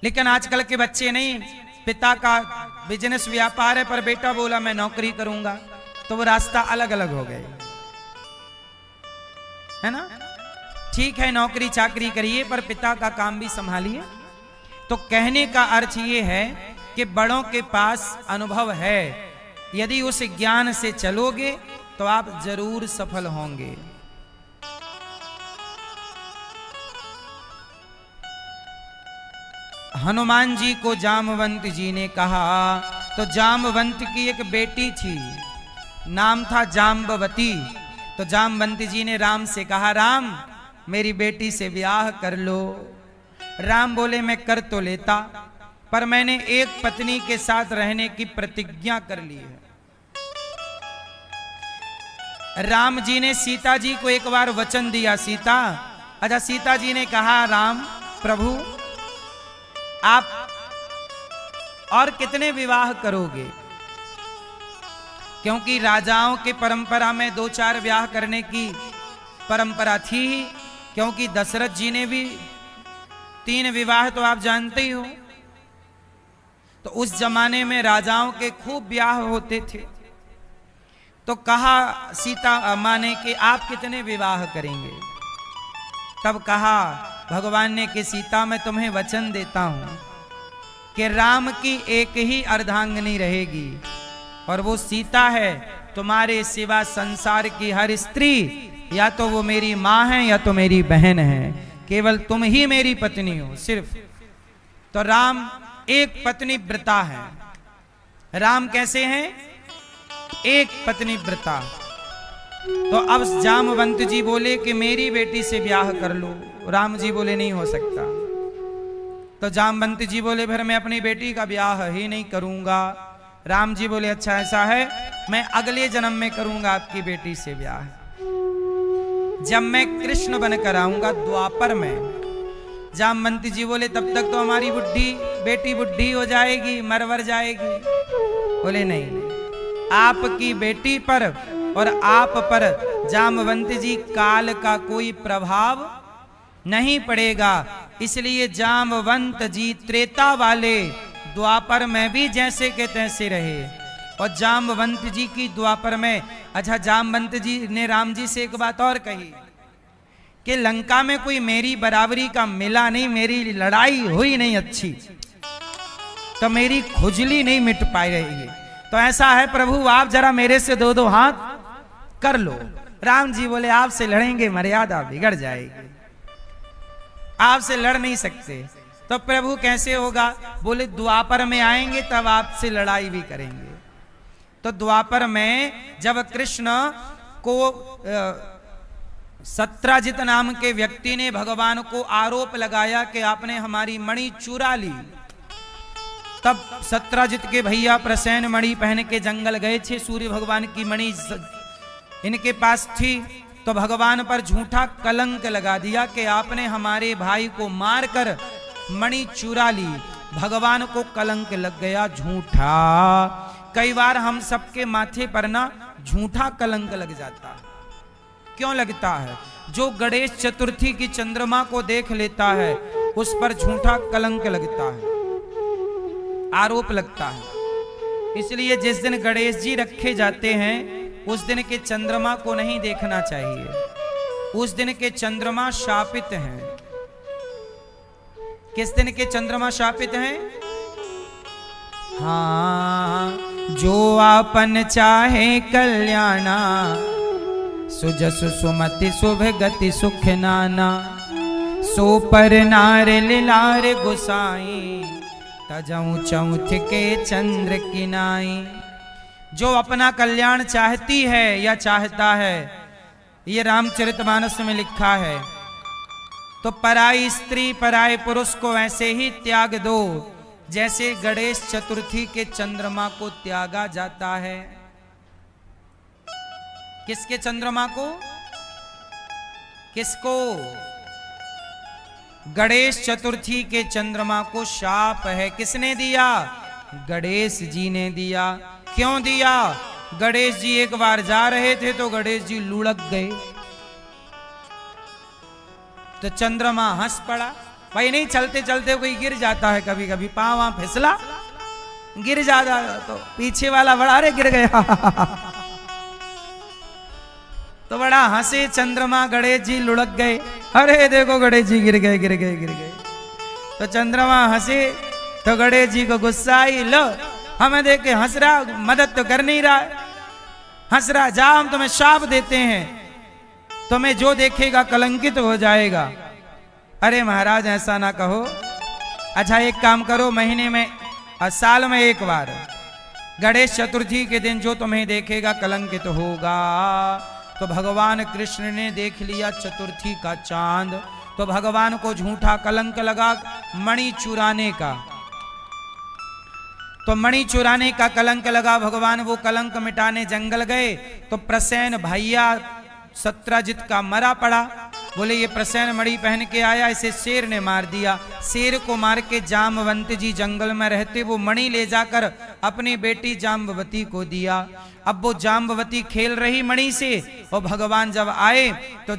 लेकिन आजकल के बच्चे नहीं, पिता का बिजनेस व्यापार है पर बेटा बोला मैं नौकरी करूंगा, तो वो रास्ता अलग अलग हो गए, है ना। ठीक है, नौकरी चाकरी करिए पर पिता का काम भी संभालिए। तो कहने का अर्थ ये है कि बड़ों के पास अनुभव है, यदि उस ज्ञान से चलोगे तो आप जरूर सफल होंगे। हनुमान जी को जामवंत जी ने कहा, तो जामवंत की एक बेटी थी, नाम था जाम्बवती। तो जामवंत जी ने राम से कहा, राम मेरी बेटी से ब्याह कर लो। राम बोले मैं कर तो लेता, पर मैंने एक पत्नी के साथ रहने की प्रतिज्ञा कर ली है। राम जी ने सीता जी को एक बार वचन दिया, सीता। अच्छा, सीता जी ने कहा, राम प्रभु आप और कितने विवाह करोगे? क्योंकि राजाओं के परंपरा में 2-4 ब्याह करने की परंपरा थी ही, क्योंकि दशरथ जी ने भी 3 विवाह तो आप जानते ही हो। तो उस जमाने में राजाओं के खूब ब्याह होते थे। तो कहा सीता मां ने कि आप कितने विवाह करेंगे? तब कहा भगवान ने कि सीता मैं तुम्हें वचन देता हूं कि राम की एक ही अर्धांगिनी रहेगी, और वो सीता है। तुम्हारे सिवा संसार की हर स्त्री या तो वो मेरी मां है या तो मेरी बहन है, केवल तुम ही मेरी पत्नी हो सिर्फ। तो राम एक पत्नी व्रता है। राम कैसे हैं? एक पत्नी व्रता। तो अब जामवंत जी बोले कि मेरी बेटी से ब्याह कर लो। राम जी बोले नहीं हो सकता। तो जामवंत जी बोले फिर मैं अपनी बेटी का ब्याह ही नहीं करूंगा। राम जी बोले अच्छा ऐसा है, मैं अगले जन्म में करूंगा आपकी बेटी से ब्याह, जब मैं कृष्ण बनकर आऊंगा द्वापर में। जामवंत जी बोले तब तक तो हमारी बेटी बुढ़ी हो जाएगी, मरवर जाएगी। बोले नहीं, आपकी बेटी पर और आप पर जामवंत जी काल का कोई प्रभाव नहीं पड़ेगा। इसलिए जामवंत जी त्रेता वाले द्वापर में भी जैसे के तैसे रहे, और जामवंत जी की द्वापर में। अच्छा, जामवंत जी ने राम जी से एक बात और कही कि लंका में कोई मेरी बराबरी का मिला नहीं, मेरी लड़ाई हुई नहीं अच्छी, तो मेरी खुजली नहीं मिट पाई रही है। तो ऐसा है प्रभु आप जरा मेरे से 2-2 हाथ कर लो। राम जी बोले आपसे लड़ेंगे मर्यादा बिगड़ जाएगी, आपसे लड़ नहीं सकते। तो प्रभु कैसे होगा? बोले द्वापर में आएंगे तब आपसे लड़ाई भी करेंगे। तो द्वापर में जब कृष्ण को सत्राजित नाम के व्यक्ति ने भगवान को आरोप लगाया कि आपने हमारी मणि चुरा ली, तब सत्राजित के भैया प्रसेन मणि पहन के जंगल गए थे। सूर्य भगवान की मणि इनके पास थी, तो भगवान पर झूठा कलंक लगा दिया कि आपने हमारे भाई को मारकर मणि चुरा ली। भगवान को कलंक लग गया झूठा। कई बार हम सबके माथे पर ना झूठा कलंक लग जाता है। क्यों लगता है? जो गणेश चतुर्थी की चंद्रमा को देख लेता है उस पर झूठा कलंक लगता है, आरोप लगता है। इसलिए जिस दिन गणेश जी रखे जाते हैं उस दिन के चंद्रमा को नहीं देखना चाहिए। उस दिन के चंद्रमा शापित हैं। किस दिन के चंद्रमा शापित हैं? हाँ, जो आपन चाहे कल्याणा, सुजस सुमति शुभ गति सुख नाना, सो पर नार लिलार गुसाई, तजऊ चौथ के चंद्र की नाई। जो अपना कल्याण चाहती है या चाहता है, ये रामचरितमानस में लिखा है, तो पराई स्त्री पराई पुरुष को ऐसे ही त्याग दो जैसे गणेश चतुर्थी के चंद्रमा को त्यागा जाता है। किसके चंद्रमा को? किसको? गणेश चतुर्थी के चंद्रमा को शाप है। किसने दिया? गणेश जी ने दिया। क्यों दिया? गणेश जी एक बार जा रहे थे तो गणेश जी लुढ़क गए, तो चंद्रमा हंस पड़ा। भाई नहीं, चलते चलते कोई गिर जाता है, कभी कभी पांव वहां फिसला गिर जाता, तो पीछे वाला बड़ा अरे गिर गया तो बड़ा हंसे चंद्रमा, गणेश जी लुढ़क गए। अरे देखो गणेश जी गिर गए गिर गए गिर गए। तो चंद्रमा हंसे तो गणेश जी को गुस्सा आई, लो हमें देख के हंस रहा, मदद तो कर नहीं रहा, हंस रहा, जा हम तुम्हें शाप देते हैं, तुम्हें जो देखेगा कलंकित हो जाएगा। अरे महाराज ऐसा ना कहो। अच्छा एक काम करो, महीने में साल में एक बार गणेश चतुर्थी के दिन जो तुम्हें देखेगा कलंकित होगा। तो भगवान कृष्ण ने देख लिया चतुर्थी का चांद, तो भगवान को झूठा कलंक लगा मणि चुराने का। तो मणि चुराने का कलंक लगा, भगवान वो कलंक मिटाने जंगल गए, तो प्रसेन भैया सत्राजित का मरा पड़ा। बोले ये प्रसेन मणि पहन के आया, इसे शेर ने मार दिया। शेर को मार के जामवंत जी जंगल में रहते वो मणि ले जाकर अपनी बेटी जाम्बवती को दिया। अब वो जाम्बवती खेल रही मणि से, और भगवान जब आए तो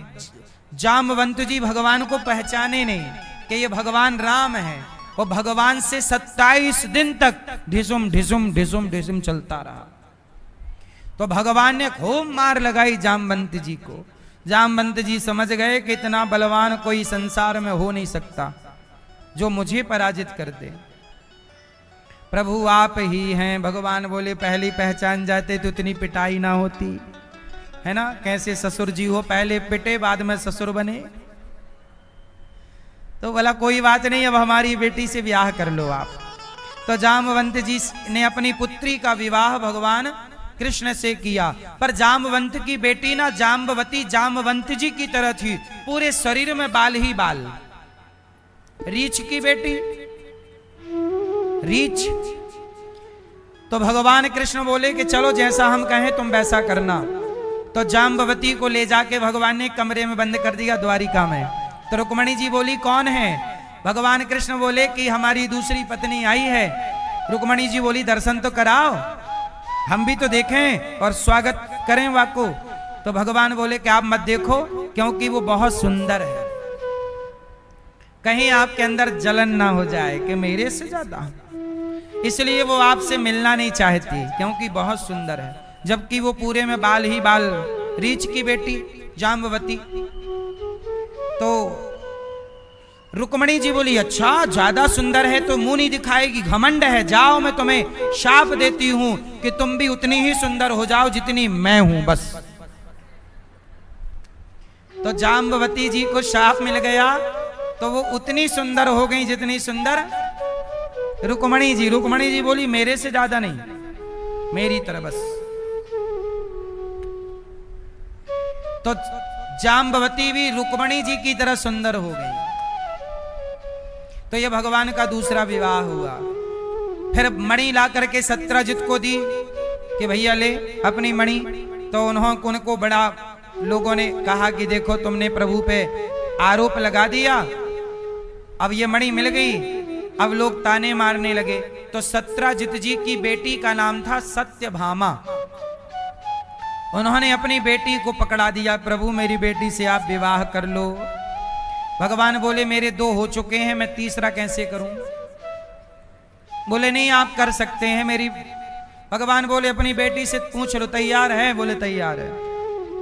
जामवंत जी भगवान को पहचाने नहीं कि ये भगवान राम है। वो भगवान से 27 दिन तक ढिसुम ढिसुम ढिसुम ढिसुम चलता रहा। तो भगवान ने खूब मार लगाई जामवंत जी को। जामवंत जी समझ गए कि इतना बलवान कोई संसार में हो नहीं सकता जो मुझे पराजित कर दे। प्रभु आप ही हैं। भगवान बोले पहले पहचान जाते तो इतनी पिटाई ना होती, है ना। कैसे ससुर जी हो, पहले पिटे बाद में ससुर बने। तो बोला कोई बात नहीं, अब हमारी बेटी से ब्याह कर लो आप। तो जामवंत जी ने अपनी पुत्री का विवाह भगवान कृष्ण से किया। पर जामवंत की बेटी ना जाम्बवती जामवंत जी की तरह थी, पूरे शरीर में बाल ही बाल। रीछ की बेटी, रीछ। तो भगवान कृष्ण बोले कि चलो जैसा हम कहें तुम वैसा करना। तो जाम्बवती को ले जाके भगवान ने कमरे में बंद कर दिया द्वारिका में। तो रुक्मणी जी बोली कौन है? भगवान कृष्ण बोले कि हमारी दूसरी पत्नी आई है। रुक्मणी जी बोली दर्शन तो कराओ, हम भी तो देखें और स्वागत करें वाको। तो भगवान बोले कि आप मत देखो, क्योंकि वो बहुत सुंदर है, कहीं आपके अंदर जलन ना हो जाए कि मेरे से ज्यादा, इसलिए वो आपसे मिलना नहीं चाहती, क्योंकि बहुत सुंदर है। जबकि वो पूरे में बाल ही बाल, रीछ की बेटी जाम्बवती। तो रुक्मणी जी बोली अच्छा ज्यादा सुंदर है तो मुंह नहीं दिखाएगी, घमंड है, जाओ मैं तुम्हें शाप देती हूं कि तुम भी उतनी ही सुंदर हो जाओ जितनी मैं हूं बस। तो जाम्बवती जी को शाप मिल गया तो वो उतनी सुंदर हो गई जितनी सुंदर रुक्मणी जी। रुक्मणी जी बोली मेरे से ज्यादा नहीं, मेरी तरह बस। तो जाम्बवती भी रुक्मणी जी की तरह सुंदर हो गई। तो ये भगवान का दूसरा विवाह हुआ। फिर मणि ला करके सत्यजित को दी कि भैया ले अपनी मणि। तो उनको बड़ा लोगों ने कहा कि देखो तुमने प्रभु पे आरोप लगा दिया, अब ये मणि मिल गई। अब लोग ताने मारने लगे। तो सत्यजित जी की बेटी का नाम था सत्यभामा। उन्होंने अपनी बेटी को पकड़ा दिया, प्रभु मेरी बेटी से आप विवाह कर लो। भगवान बोले मेरे 2 हो चुके हैं, मैं तीसरा कैसे करूं? बोले नहीं आप कर सकते हैं मेरी। भगवान बोले अपनी बेटी से पूछ लो तैयार है? बोले तैयार है।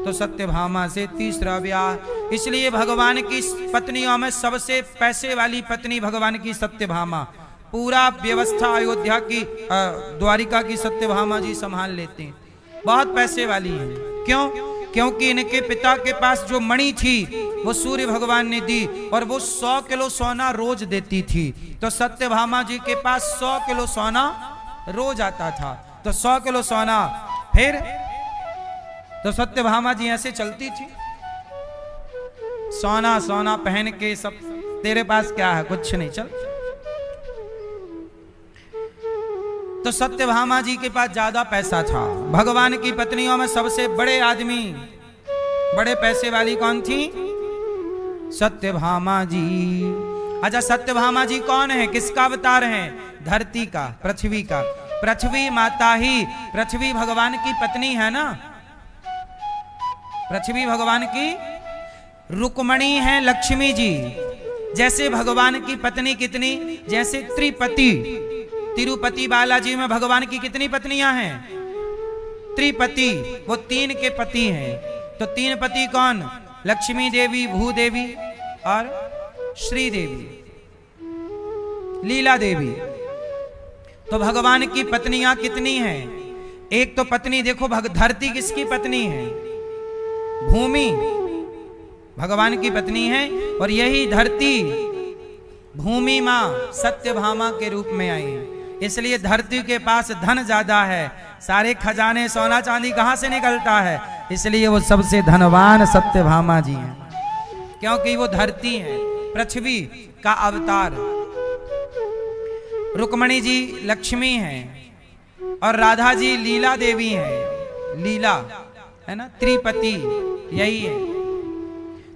तो सत्यभामा से तीसरा ब्याह। इसलिए भगवान की पत्नियों में सबसे पैसे वाली पत्नी भगवान की सत्यभामा। पूरा व्यवस्था अयोध्या की द्वारिका की सत्यभामा जी संभाल लेते हैं, बहुत पैसे वाली हैं। क्यों? क्योंकि इनके पिता के पास जो मणि थी वो सूर्य भगवान ने दी और वो 100 किलो सोना रोज देती थी। तो सत्यभामा जी के पास 100 किलो सोना रोज आता था। तो 100 किलो सोना, फिर तो सत्यभामा जी ऐसे चलती थी, सोना सोना पहन के सब। तेरे पास क्या है? कुछ नहीं, चल। तो सत्यभामा जी के पास ज्यादा पैसा था। भगवान की पत्नियों में सबसे बड़े आदमी, बड़े पैसे वाली कौन थी? सत्यभामा जी। अच्छा सत्यभामा जी कौन है? किसका अवतार है? धरती का, पृथ्वी का। पृथ्वी माता ही, पृथ्वी भगवान की पत्नी है ना। पृथ्वी भगवान की रुक्मणी है, लक्ष्मी जी। जैसे भगवान की पत्नी कितनी? जैसे त्रिपति, तिरुपति बालाजी में भगवान की कितनी पत्नियां हैं? त्रिपति, वो 3 के पति हैं। तो 3 पति कौन? लक्ष्मी देवी, भूदेवी और श्री देवी, लीला देवी। तो भगवान की पत्नियां कितनी हैं? एक तो पत्नी देखो, धरती किसकी पत्नी है? भूमि भगवान की पत्नी है। और यही धरती भूमि मां सत्यभामा के रूप में आई है। इसलिए धरती के पास धन ज्यादा है। सारे खजाने सोना चांदी कहां से निकलता है? इसलिए वो सबसे धनवान सत्यभामा जी हैं, क्योंकि वो धरती है, पृथ्वी का अवतार। रुक्मणी जी लक्ष्मी हैं और राधा जी लीला देवी हैं। लीला है ना, त्रिपति यही है।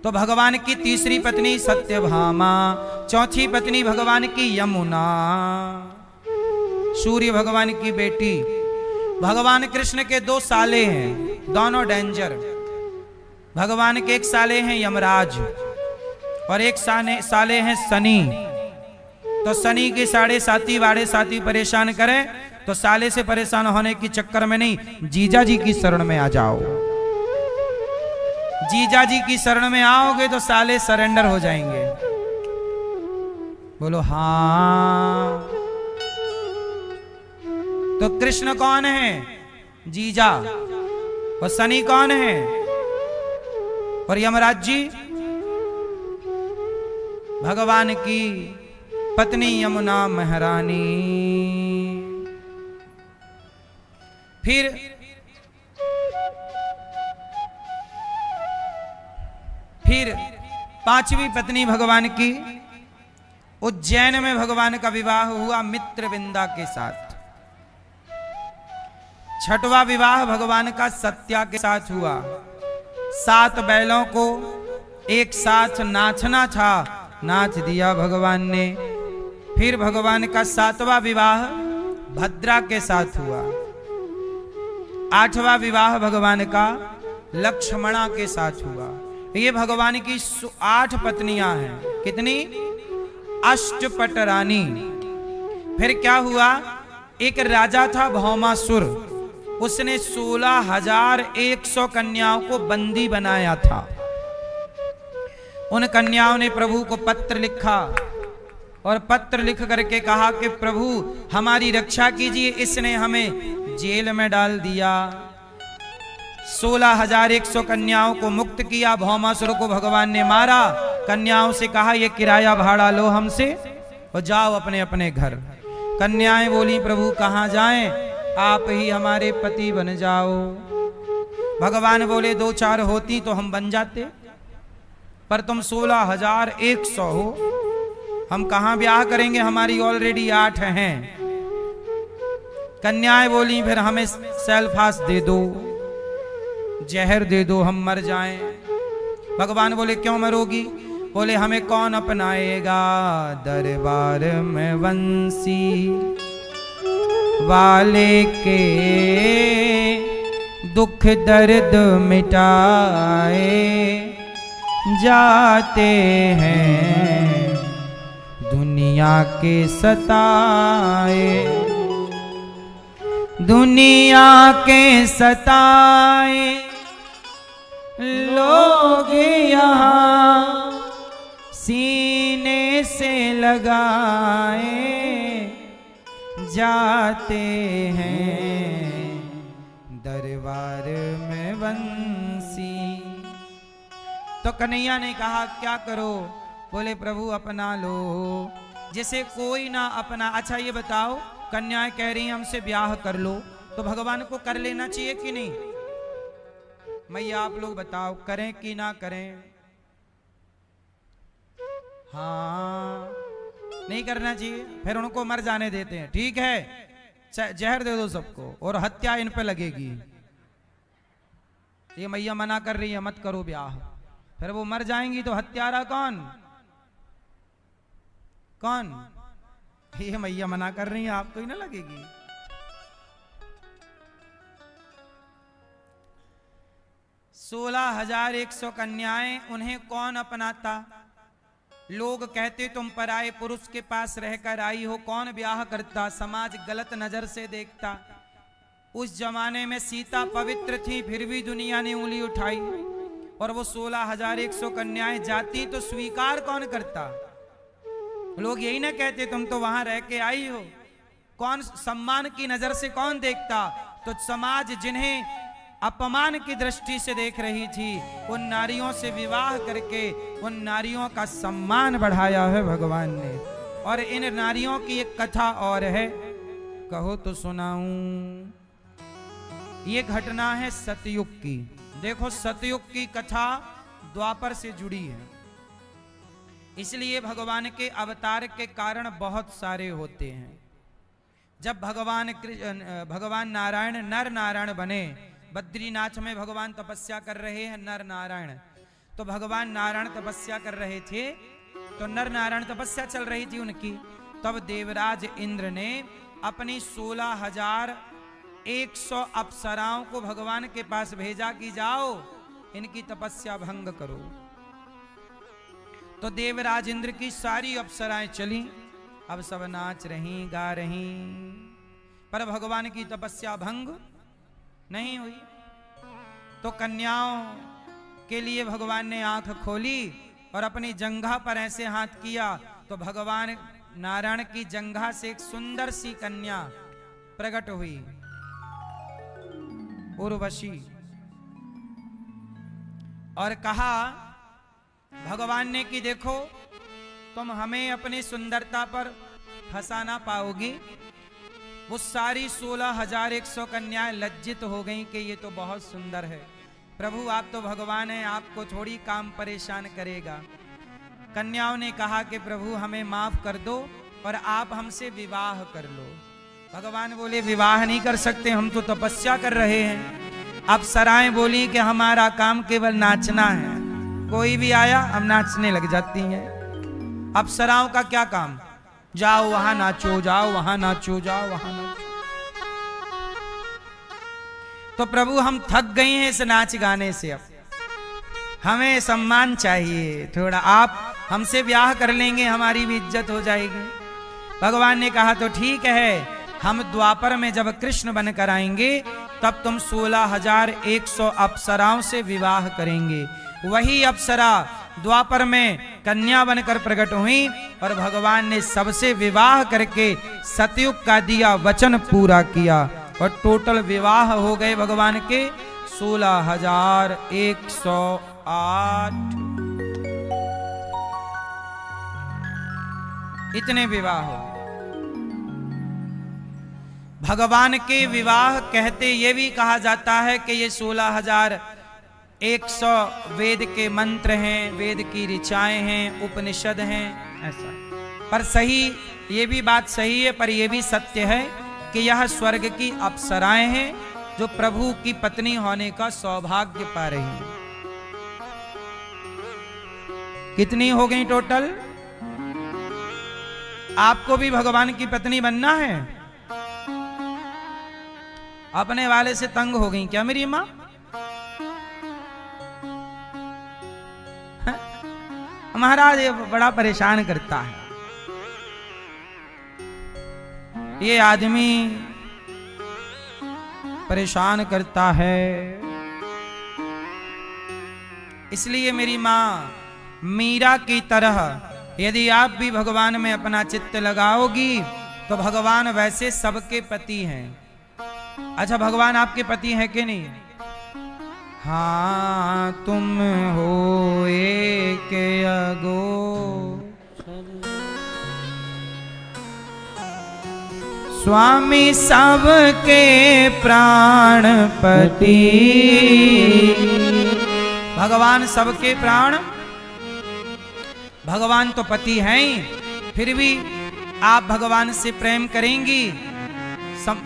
तो भगवान की तीसरी पत्नी सत्यभामा, चौथी पत्नी भगवान की यमुना, सूर्य भगवान की बेटी। भगवान कृष्ण के 2 साले हैं, दोनों डेंजर। भगवान के एक साले हैं यमराज और एक साले हैं शनि। तो शनि के 7.5 वाड़े साथी परेशान करें तो साले से परेशान होने की चक्कर में नहीं, जीजा जी की शरण में आ जाओ। जीजा जी की शरण में आओगे तो साले सरेंडर हो जाएंगे। बोलो हाँ। तो कृष्ण कौन है? जीजा। और शनि कौन है? और यमराज जी भगवान की पत्नी यमुना महारानी। फिर पांचवी पत्नी भगवान की उज्जैन में भगवान का विवाह हुआ मित्रविंदा के साथ। छठवां विवाह भगवान का सत्या के साथ हुआ। 7 बैलों को एक साथ नाचना था, नाच दिया भगवान ने। फिर भगवान का 7वां विवाह भद्रा के साथ हुआ। 8वां विवाह भगवान का लक्ष्मणा के साथ हुआ। ये भगवान की 8 पत्नियां हैं। कितनी? अष्टपटरानी। फिर क्या हुआ? एक राजा था भौमासुर, उसने 16,100 कन्याओं को बंदी बनाया था। उन कन्याओं ने प्रभु को पत्र लिखा और पत्र लिख करके कहा कि प्रभु हमारी रक्षा कीजिए, इसने हमें जेल में डाल दिया। 16,100 कन्याओं को मुक्त किया, भौमासुर को भगवान ने मारा कन्याओं से कहा ये किराया भाड़ा लो हमसे और जाओ अपने अपने घर। कन्याएं बोली प्रभु कहाँ जाएं, आप ही हमारे पति बन जाओ। भगवान बोले 2-4 होती तो हम बन जाते, पर तुम 16,100 हो, हम कहाँ ब्याह करेंगे, हमारी ऑलरेडी 8 हैं। कन्याएं बोली फिर हमें सेल्फास दे दो, जहर दे दो, हम मर जाएं। भगवान बोले क्यों मरोगी? बोले हमें कौन अपनाएगा, दरबार में वंशी वाले के दुख दर्द मिटाए जाते हैं, दुनिया के सताए, दुनिया के सताए लोग यहाँ सीने से लगाए जाते हैं, दरबार में वंशी। तो कन्हैया ने कहा क्या करो? बोले प्रभु अपना लो, जिसे कोई ना अपना। अच्छा ये बताओ, कन्याएं कह रही हैं हमसे ब्याह कर लो, तो भगवान को कर लेना चाहिए कि नहीं? मैया आप लोग बताओ, करें कि ना करें? हाँ, नहीं करना चाहिए, फिर उनको मर जाने देते हैं। ठीक है, जहर दे दो सबको और हत्या इन पे लगेगी। ये मैया मना कर रही है मत करो ब्याह, फिर वो मर जाएंगी तो हत्यारा कौन? कौन? ये मैया मना कर रही है, आपको ही ना लगेगी। सोलह 16,100 कन्याएं, उन्हें कौन अपनाता? लोग कहते तुम पराये पुरुष के पास रहकर आई हो, कौन ब्याह करता? समाज गलत नजर से देखता। उस जमाने में सीता पवित्र थी, फिर भी दुनिया ने उंगली उठाई, और वो 16,100 कन्याएं जाती तो स्वीकार कौन करता? लोग यही ना कहते तुम तो वहां रह के आई हो, कौन सम्मान की नजर से कौन देखता? तो समाज जिन्हें अपमान की दृष्टि से देख रही थी, उन नारियों से विवाह करके उन नारियों का सम्मान बढ़ाया है भगवान ने। और इन नारियों की एक कथा और है, कहो तो सुनाऊं। ये घटना है सतयुग की। देखो सतयुग की कथा द्वापर से जुड़ी है, इसलिए भगवान के अवतार के कारण बहुत सारे होते हैं। जब भगवान नारायण नर नारायण बने, बद्रीनाथ में भगवान तपस्या कर रहे हैं नर नारायण, तो भगवान नारायण तपस्या कर रहे थे, तो नर नारायण तपस्या चल रही थी उनकी। तब देवराज इंद्र ने अपनी 16,100 अप्सराओं को भगवान के पास भेजा कि जाओ इनकी तपस्या भंग करो। तो देवराज इंद्र की सारी अप्सराएं चली, अब सब नाच रही गा रही, पर भगवान की तपस्या भंग नहीं हुई। तो कन्याओं के लिए भगवान ने आंख खोली और अपनी जंघा पर ऐसे हाथ किया, तो भगवान नारायण की जंघा से एक सुंदर सी कन्या प्रकट हुई, उर्वशी। और कहा भगवान ने कि देखो तुम हमें अपनी सुंदरता पर फंसा ना पाओगी। वो सारी 16,100 कन्याएं लज्जित हो गईं कि ये तो बहुत सुंदर है। प्रभु आप तो भगवान हैं, आपको थोड़ी काम परेशान करेगा। कन्याओं ने कहा कि प्रभु हमें माफ कर दो और आप हमसे विवाह कर लो। भगवान बोले विवाह नहीं कर सकते, हम तो तपस्या कर रहे हैं। अब सराएं बोली कि हमारा काम केवल नाचना है, कोई भी आया हम नाचने लग जाती हैं। अब सराओं का क्या काम, जाओ वहां नाचो, जाओ वहां नाचो, जाओ वहां नाचो। तो प्रभु हम थक गए हैं इस नाच गाने से, अब हमें सम्मान चाहिए थोड़ा, आप हमसे ब्याह कर लेंगे हमारी भी इज्जत हो जाएगी। भगवान ने कहा तो ठीक है, हम द्वापर में जब कृष्ण बनकर आएंगे तब तुम 16,100 अप्सराओं से विवाह करेंगे। वही अप्सरा द्वापर में कन्या बनकर प्रकट हुई और भगवान ने सबसे विवाह करके सतयुग का दिया वचन पूरा किया और टोटल विवाह हो गए भगवान के 16,108। इतने विवाह हो। भगवान के विवाह कहते ये भी कहा जाता है कि ये 16,100 वेद के मंत्र हैं, वेद की ऋचाएं हैं, उपनिषद हैं, ऐसा। पर सही, ये भी बात सही है, पर ये भी सत्य है कि यह स्वर्ग की अप्सराएं हैं जो प्रभु की पत्नी होने का सौभाग्य पा रही हैं। कितनी हो गई टोटल? आपको भी भगवान की पत्नी बनना है? अपने वाले से तंग हो गई क्या मेरी मां? महाराज ये बड़ा परेशान करता है, ये आदमी परेशान करता है। इसलिए मेरी मां मीरा की तरह यदि आप भी भगवान में अपना चित्त लगाओगी तो भगवान वैसे सबके पति हैं। अच्छा, भगवान आपके पति हैं कि नहीं? हाँ, तुम हो एक अगो स्वामी सबके प्राणपति। भगवान सबके प्राण, भगवान तो पति हैं ही, फिर भी आप भगवान से प्रेम करेंगी,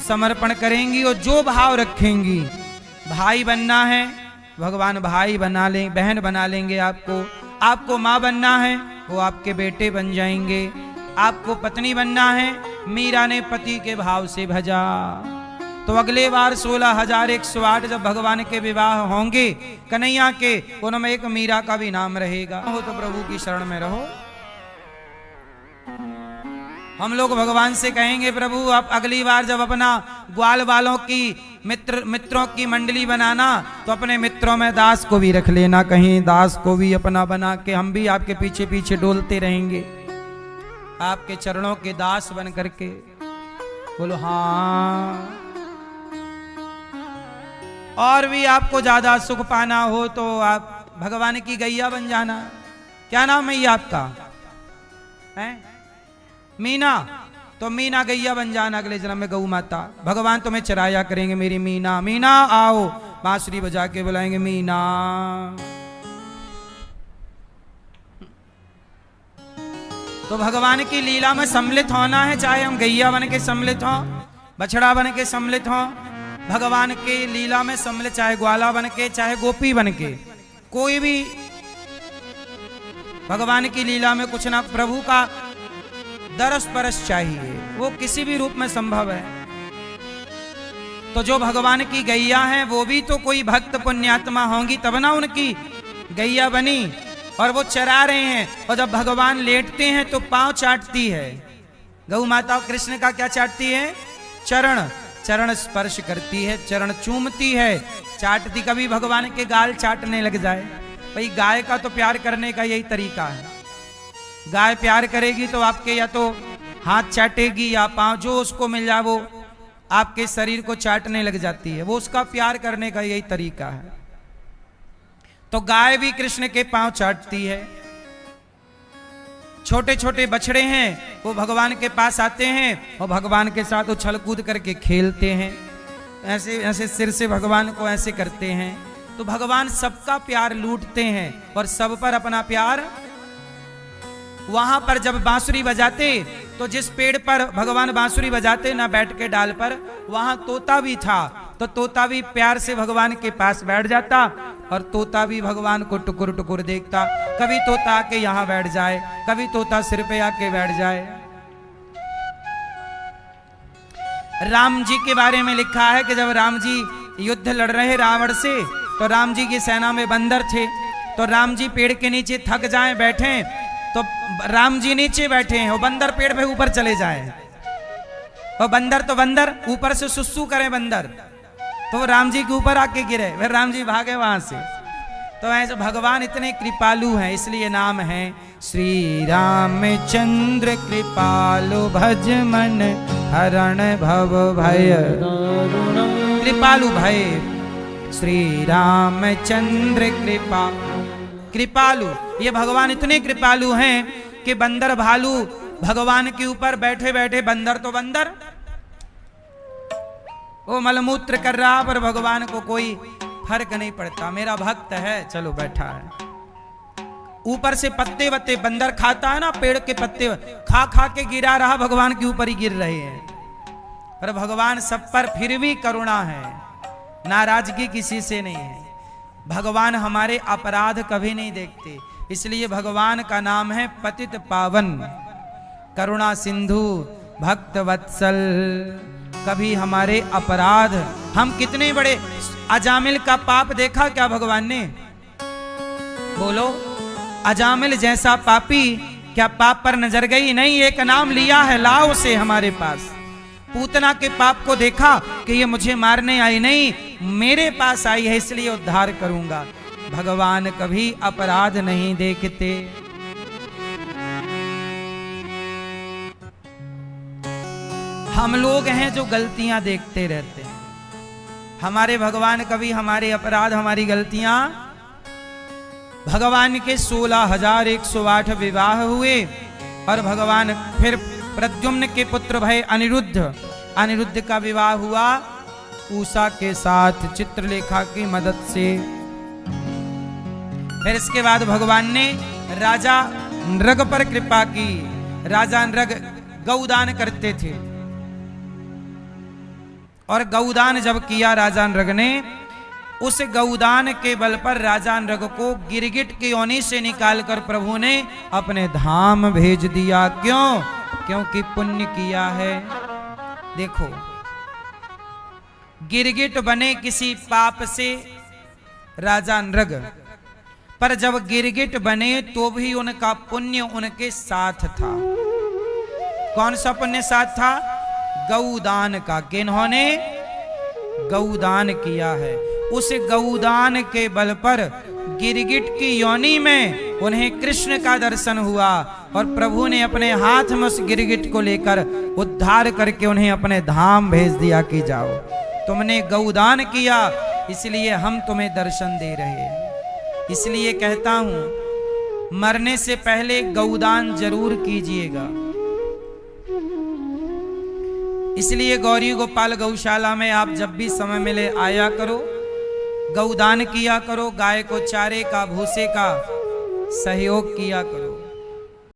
समर्पण करेंगी और जो भाव रखेंगी, भाई बनना है भगवान भाई बना लें, बहन बना लेंगे आपको। आपको माँ बनना है वो आपके बेटे बन जाएंगे। आपको पत्नी बनना है, मीरा ने पति के भाव से भजा। तो अगले बार 16,108 जब भगवान के विवाह होंगे कन्हैया के, उनमें एक मीरा का भी नाम रहेगा। हो तो प्रभु की शरण में रहो। हम लोग भगवान से कहेंगे प्रभु आप अगली बार जब अपना ग्वाल वालों की मित्रों की मंडली बनाना तो अपने मित्रों में दास को भी रख लेना, कहीं दास को भी अपना बना के हम भी आपके पीछे पीछे डोलते रहेंगे, आपके चरणों के दास बन करके। बोलो हाँ। और भी आपको ज्यादा सुख पाना हो तो आप भगवान की गैया बन जाना। क्या नाम है ये आपका? है मीना। तो मीना गैया बन जाना अगले जन्म में, गौ माता। भगवान तुम्हें चराया करेंगे मेरी मीना। मीना आओ, बांसुरी बजा के बुलाएंगे मीना। तो भगवान की लीला में सम्मिलित होना है, चाहे हम गैया बन के सम्मिलित हों, बछड़ा बन के सम्मिलित हों, भगवान के लीला में सम्मिलित, चाहे ग्वाला बन के, चाहे गोपी बन के, कोई भी भगवान की लीला में कुछ ना, प्रभु का दरस परस चाहिए, वो किसी भी रूप में संभव है। तो जो भगवान की गैया हैं वो भी तो कोई भक्त पुण्यात्मा होंगी तब ना उनकी गैया बनी, और वो चरा रहे हैं। और जब भगवान लेटते हैं तो पांव चाटती है गौ माता। कृष्ण का क्या चाटती है? चरण। चरण स्पर्श करती है, चरण चूमती है, चाटती। कभी भगवान के गाल चाटने लग जाए। भाई गाय का तो प्यार करने का यही तरीका है। गाय प्यार करेगी तो आपके या तो हाथ चाटेगी या पांव, जो उसको मिल जाए वो आपके शरीर को चाटने लग जाती है। वो उसका प्यार करने का यही तरीका है। तो गाय भी कृष्ण के पांव चाटती है। छोटे छोटे बछड़े हैं वो भगवान के पास आते हैं और भगवान के साथ उछल कूद करके खेलते हैं, ऐसे ऐसे सिर से भगवान को ऐसे करते हैं। तो भगवान सबका प्यार लूटते हैं और सब पर अपना प्यार। वहां पर जब बांसुरी बजाते तो जिस पेड़ पर भगवान बांसुरी बजाते ना बैठ के डाल पर, वहां तोता भी था। तो तोता भी प्यार से भगवान के पास बैठ जाता और तोता भी भगवान को टुकुर टुकुर देखता। कभी तोता आके यहाँ बैठ जाए, कभी तोता सिर पे आके बैठ जाए। राम जी के बारे में लिखा है कि जब राम जी युद्ध लड़ रहे रावण से, तो राम जी की सेना में बंदर थे। तो राम जी पेड़ के नीचे थक जाएं, बैठे, तो राम जी नीचे बैठे हैं और बंदर पेड़ पे ऊपर चले जाए। और बंदर तो बंदर ऊपर से सुसु करे बंदर, तो राम जी के ऊपर आके गिरे, फिर राम जी भागे वहां से। तो ऐसे भगवान इतने कृपालु हैं, इसलिए नाम है श्री रामचंद्र कृपालु भज मन हरण भव भय। कृपालु भय श्री रामचंद्र कृपालु। ये भगवान इतने कृपालु हैं कि बंदर भालू भगवान के ऊपर बैठे बैठे बंदर तो बंदर, वो मलमूत्र कर रहा पर भगवान को कोई फर्क नहीं पड़ता, मेरा भक्त है चलो बैठा है। ऊपर से पत्ते वत्ते बंदर खाता है ना, पेड़ के पत्ते खा खा के गिरा रहा, भगवान के ऊपर ही गिर रहे हैं। पर भगवान सब पर फिर भी करुणा है, नाराजगी किसी से नहीं है। भगवान हमारे अपराध कभी नहीं देखते, इसलिए भगवान का नाम है पतित पावन, करुणा सिंधु, भक्त वत्सल। कभी हमारे अपराध, हम कितने बड़े, अजामिल का पाप देखा क्या भगवान ने? बोलो, अजामिल जैसा पापी क्या पाप पर नजर गई? नहीं, एक नाम लिया है, लाओ से हमारे पास। पूतना के पाप को देखा कि ये मुझे मारने आई नहीं, मेरे पास आई है इसलिए उद्धार करूंगा। भगवान कभी अपराध नहीं देखते। हम लोग हैं जो गलतियां देखते रहते हैं, हमारे भगवान कभी हमारे अपराध, हमारी गलतियां। भगवान के 16,108 विवाह हुए और भगवान फिर प्रद्युम्न के पुत्र भय अनिरुद्ध का विवाह हुआ उषा के साथ चित्रलेखा की मदद से। फिर इसके बाद भगवान ने राजा नृग पर कृपा की। राजा नृग गौदान करते थे और गौदान जब किया राजा नृग ने, उस गौदान के बल पर राजा नृग को गिरगिट की योनि से निकालकर प्रभु ने अपने धाम भेज दिया। क्यों? क्योंकि पुण्य किया है। देखो, गिरगिट बने किसी पाप से राजा नृग, पर जब गिरगिट बने तो भी उनका पुण्य उनके साथ था। कौन सा पुण्य साथ था? गौदान का। किन्होंने? गौदान किया है। उस गौदान के बल पर गिरगिट की योनि में उन्हें कृष्ण का दर्शन हुआ और प्रभु ने अपने हाथ में उस गिरगिट को लेकर उद्धार करके उन्हें अपने धाम भेज दिया कि जाओ, तुमने गौदान किया इसलिए हम तुम्हें दर्शन दे रहे हैं। इसलिए कहता हूं, मरने से पहले गौदान जरूर कीजिएगा। इसलिए गौरी गोपाल गौशाला में आप जब भी समय मिले आया करो, गौदान किया करो, गाय को चारे का, भूसे का सहयोग किया करो।